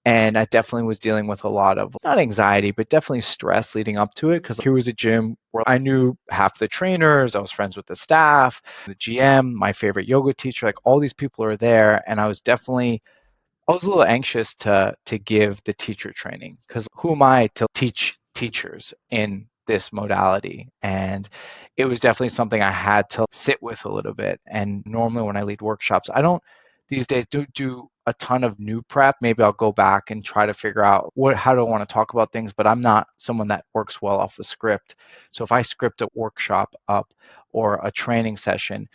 And I definitely was dealing with a lot of not anxiety, but definitely stress leading up to it. Because here was a gym where I knew half the trainers, I was friends with the staff, the GM, my favorite yoga teacher, like all these people are there. And I was a little anxious to give the teacher training because who am I to teach teachers in this modality? And it was definitely something I had to sit with a little bit. And normally when I lead workshops, I don't these days do a ton of new prep. Maybe I'll go back and try to figure out how do I want to talk about things, but I'm not someone that works well off a script. So if I script a workshop up or a training session,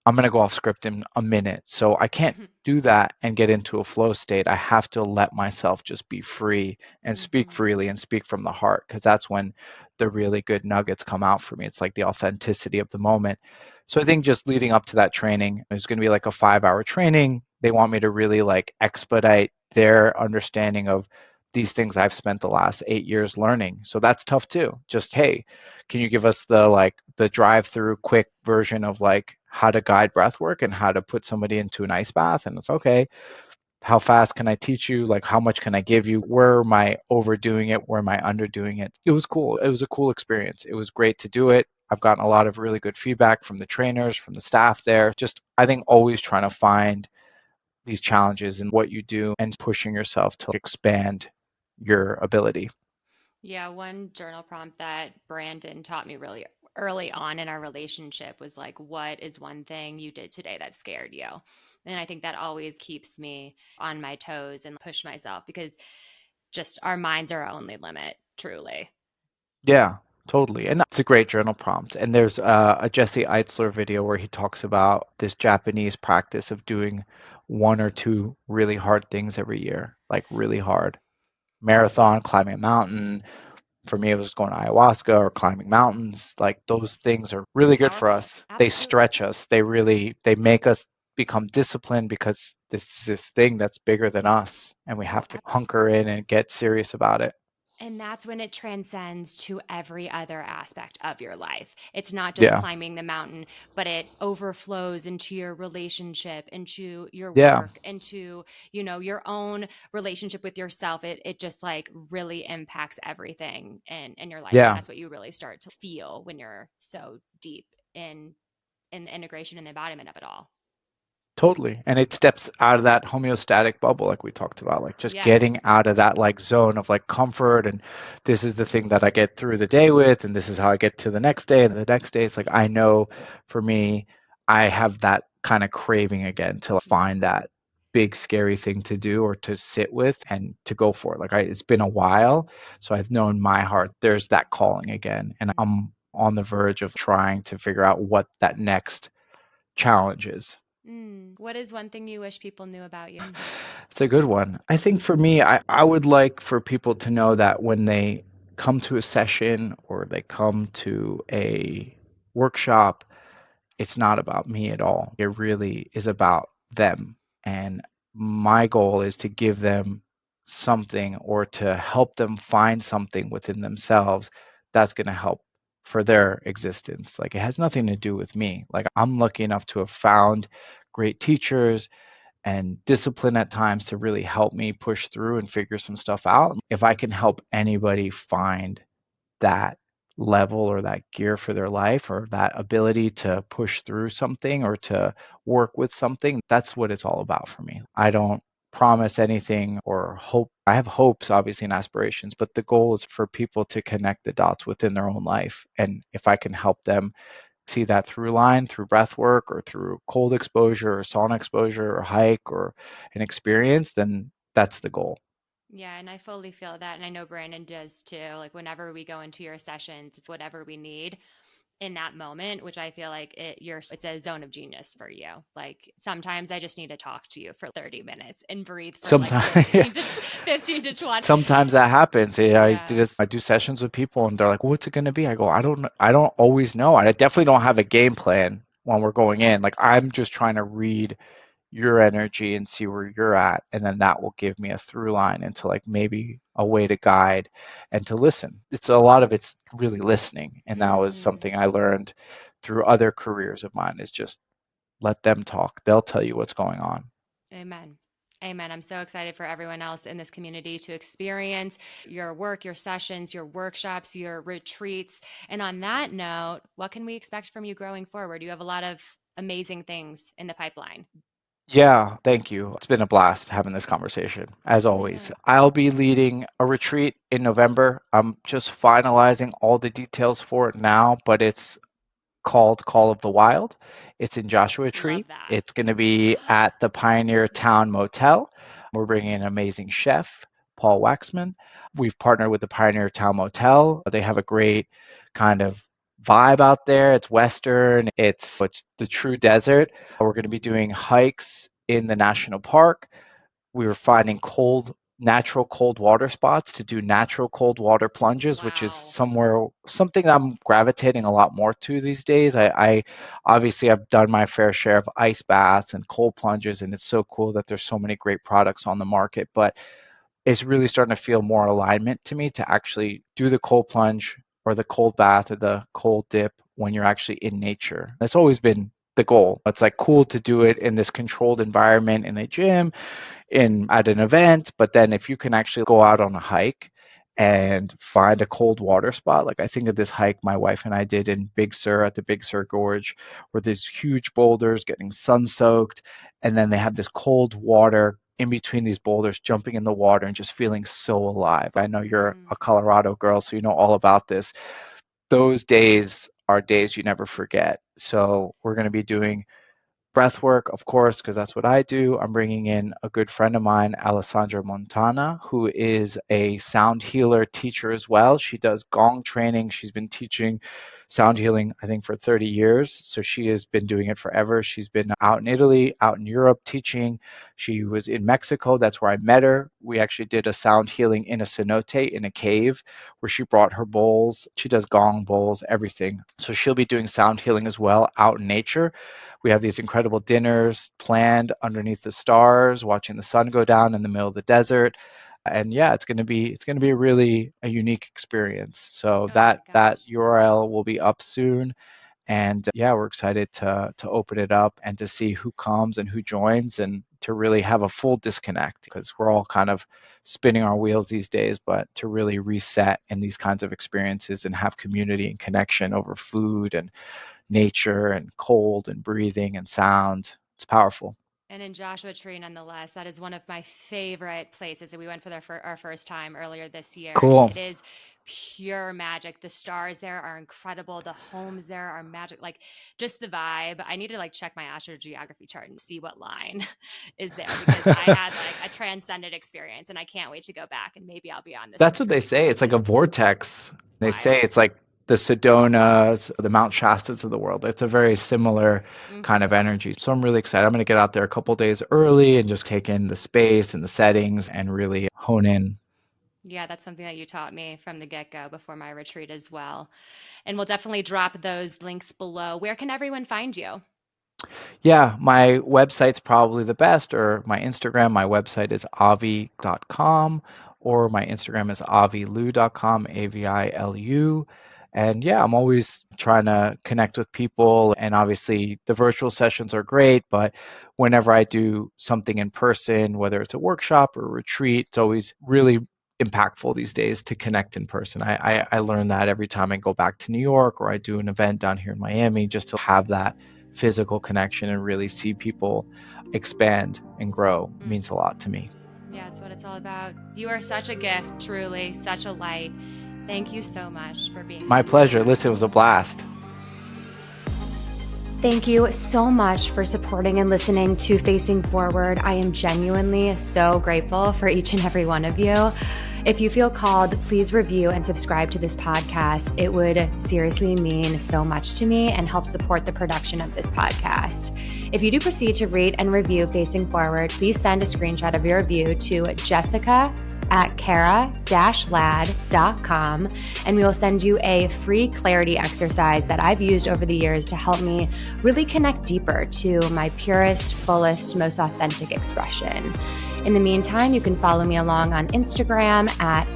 I'm going to go off script in a minute. So I can't do that and get into a flow state. I have to let myself just be free and speak Hmm. freely and speak from the heart because that's when the really good nuggets come out for me. It's like the authenticity of the moment. So I think just leading up to that training, it's going to be like a 5 hour training. They want me to really like expedite their understanding of these things I've spent the last 8 years learning. So that's tough too. Just, hey, can you give us the drive through quick version of like how to guide breath work and how to put somebody into an ice bath? And it's okay. How fast can I teach you? Like, how much can I give you? Where am I overdoing it? Where am I underdoing it? It was cool. It was a cool experience. It was great to do it. I've gotten a lot of really good feedback from the trainers, from the staff there. Just, I think, always trying to find these challenges in what you do and pushing yourself to expand your ability. Yeah, one journal prompt that Brandon taught me really early on in our relationship was like, what is one thing you did today that scared you? And I think that always keeps me on my toes and push myself, because just our minds are our only limit, truly. Yeah, totally. And it's a great journal prompt. And there's a Jesse Eitzler video where he talks about this Japanese practice of doing one or two really hard things every year, like really hard. Marathon, climbing a mountain. For me, it was going to ayahuasca or climbing mountains. Like those things are really good for Powerful. us. They Absolutely. stretch us. They make us become disciplined because this thing that's bigger than us, and we Oh, have to hunker in and get serious about it. and that's when it transcends to every other aspect of your life. It's not just Yeah. climbing the mountain, but it overflows into your relationship, into your Yeah. work, into, your own relationship with yourself. It just like really impacts everything in your life. And Yeah. that's what you really start to feel when you're so deep in the integration and the embodiment of it all. Totally. And it steps out of that homeostatic bubble like we talked about, like just Yes. getting out of that like zone of like comfort and this is the thing that I get through the day with and this is how I get to the next day and the next day. It's like I know for me, I have that kind of craving again to find that big scary thing to do or to sit with and to go for it. Like it's been a while, so I've known my heart there's that calling again and I'm on the verge of trying to figure out what that next challenge is. What is one thing you wish people knew about you? It's a good one. I think for me, I would like for people to know that when they come to a session or they come to a workshop, it's not about me at all. It really is about them. And my goal is to give them something or to help them find something within themselves that's going to help for their existence. Like it has nothing to do with me. Like I'm lucky enough to have found great teachers and discipline at times to really help me push through and figure some stuff out. If I can help anybody find that level or that gear for their life or that ability to push through something or to work with something, that's what it's all about for me. I don't promise anything or hope. I have hopes, obviously, and aspirations, but the goal is for people to connect the dots within their own life. And if I can help them see that through line through breath work or through cold exposure or sauna exposure or hike or an experience, then that's the goal. Yeah, and I fully feel that. And I know Brandon does too. Like whenever we go into your sessions, it's whatever we need in that moment, which I feel like it's a zone of genius for you. Like sometimes I just need to talk to you for 30 minutes and breathe for like Sometimes, 15 to 20. sometimes that happens. Yeah, Yeah. I do sessions with people and they're like, "What's it going to be?" I go, I don't always know. I definitely don't have a game plan when we're going in. Like I'm just trying to read your energy and see where you're at, and then that will give me a through line into like maybe a way to guide and to listen. It's a lot of it's really listening, and that was Mm-hmm. something I learned through other careers of mine is just let them talk. They'll tell you what's going on. Amen. Amen. I'm so excited for everyone else in this community to experience your work, your sessions, your workshops, your retreats. And on that note, what can we expect from you growing forward? You have a lot of amazing things in the pipeline. Yeah, thank you. It's been a blast having this conversation, as I always. know. I'll be leading a retreat in November. I'm just finalizing all the details for it now, but it's called Call of the Wild. It's in Joshua Tree. Love that. It's going to be at the Pioneer Town Motel. We're bringing an amazing chef, Paul Waxman. We've partnered with the Pioneer Town Motel. They have a great kind of vibe out there. It's Western, it's the true desert. We're going to be doing hikes in the national park. We were finding natural cold water spots to do natural cold water plunges, which is Wow. something I'm gravitating a lot more to these days. I obviously I've done my fair share of ice baths and cold plunges, and it's so cool that there's so many great products on the market. But it's really starting to feel more alignment to me to actually do the cold plunge or the cold bath or the cold dip when you're actually in nature. That's always been the goal. It's like cool to do it in this controlled environment in a gym, at an event, but then if you can actually go out on a hike and find a cold water spot, like I think of this hike my wife and I did in Big Sur at the Big Sur Gorge, where there's huge boulders getting sun soaked, and then they have this cold water in between these boulders, jumping in the water and just feeling so alive. I know you're a Colorado girl, so you know all about this. Those days are days you never forget. So we're going to be doing Breathwork, of course, because that's what I do. I'm bringing in a good friend of mine, Alessandra Montana, who is a sound healer teacher as well. She does gong training. She's been teaching sound healing, I think, for 30 years. So she has been doing it forever. She's been out in Italy, out in Europe teaching. She was in Mexico. That's where I met her. We actually did a sound healing in a cenote, in a cave, where she brought her bowls. She does gong bowls, everything. So she'll be doing sound healing as well out in nature. We have these incredible dinners planned underneath the stars, watching the sun go down in the middle of the desert. And yeah, it's going to be a unique experience. So that URL will be up soon. And yeah, we're excited to open it up and to see who comes and who joins, and to really have a full disconnect, because we're all kind of spinning our wheels these days, but to really reset in these kinds of experiences and have community and connection over food and nature and cold and breathing and sound. It's powerful. And in Joshua Tree, nonetheless, that is one of my favorite places that we went for our first time earlier this year. Cool. And it is pure magic. The stars there are incredible. The homes there are magic. Like, just the vibe. I need to like check my astrogeography chart and see what line is there, because I had like a transcendent experience, and I can't wait to go back, and maybe I'll be on this. That's what they say. It's like a vortex. They say it's like the Sedonas, the Mount Shastas of the world. It's a very similar kind of energy. So I'm really excited. I'm going to get out there a couple days early and just take in the space and the settings and really hone in. Yeah, that's something that you taught me from the get-go before my retreat as well. And we'll definitely drop those links below. Where can everyone find you? Yeah, my website's probably the best, or my Instagram. My website is avi.com, or my Instagram is avilu.com, AVILU. And yeah, I'm always trying to connect with people. And obviously, the virtual sessions are great, but whenever I do something in person, whether it's a workshop or a retreat, it's always really impactful these days to connect in person. I learn that every time I go back to New York, or I do an event down here in Miami, just to have that physical connection and really see people expand and grow means a lot to me. Yeah, it's what it's all about. You are such a gift, truly, such a light. Thank you so much for being here. My pleasure. Listen, it was a blast. Thank you so much for supporting and listening to Facing Forward. I am genuinely so grateful for each and every one of you. If you feel called, please review and subscribe to this podcast. It would seriously mean so much to me and help support the production of this podcast. If you do proceed to rate and review Facing Forward, please send a screenshot of your review to jessica@cara-lad.com, and we will send you a free clarity exercise that I've used over the years to help me really connect deeper to my purest, fullest, most authentic expression. In the meantime, you can follow me along on Instagram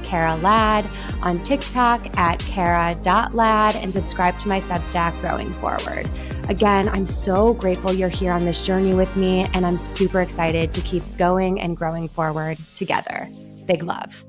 @CaraLad, on TikTok @Cara.lad, and subscribe to my Substack, Growing Forward. Again, I'm so grateful you're here on this journey with me, and I'm super excited to keep going and growing forward together. Big love.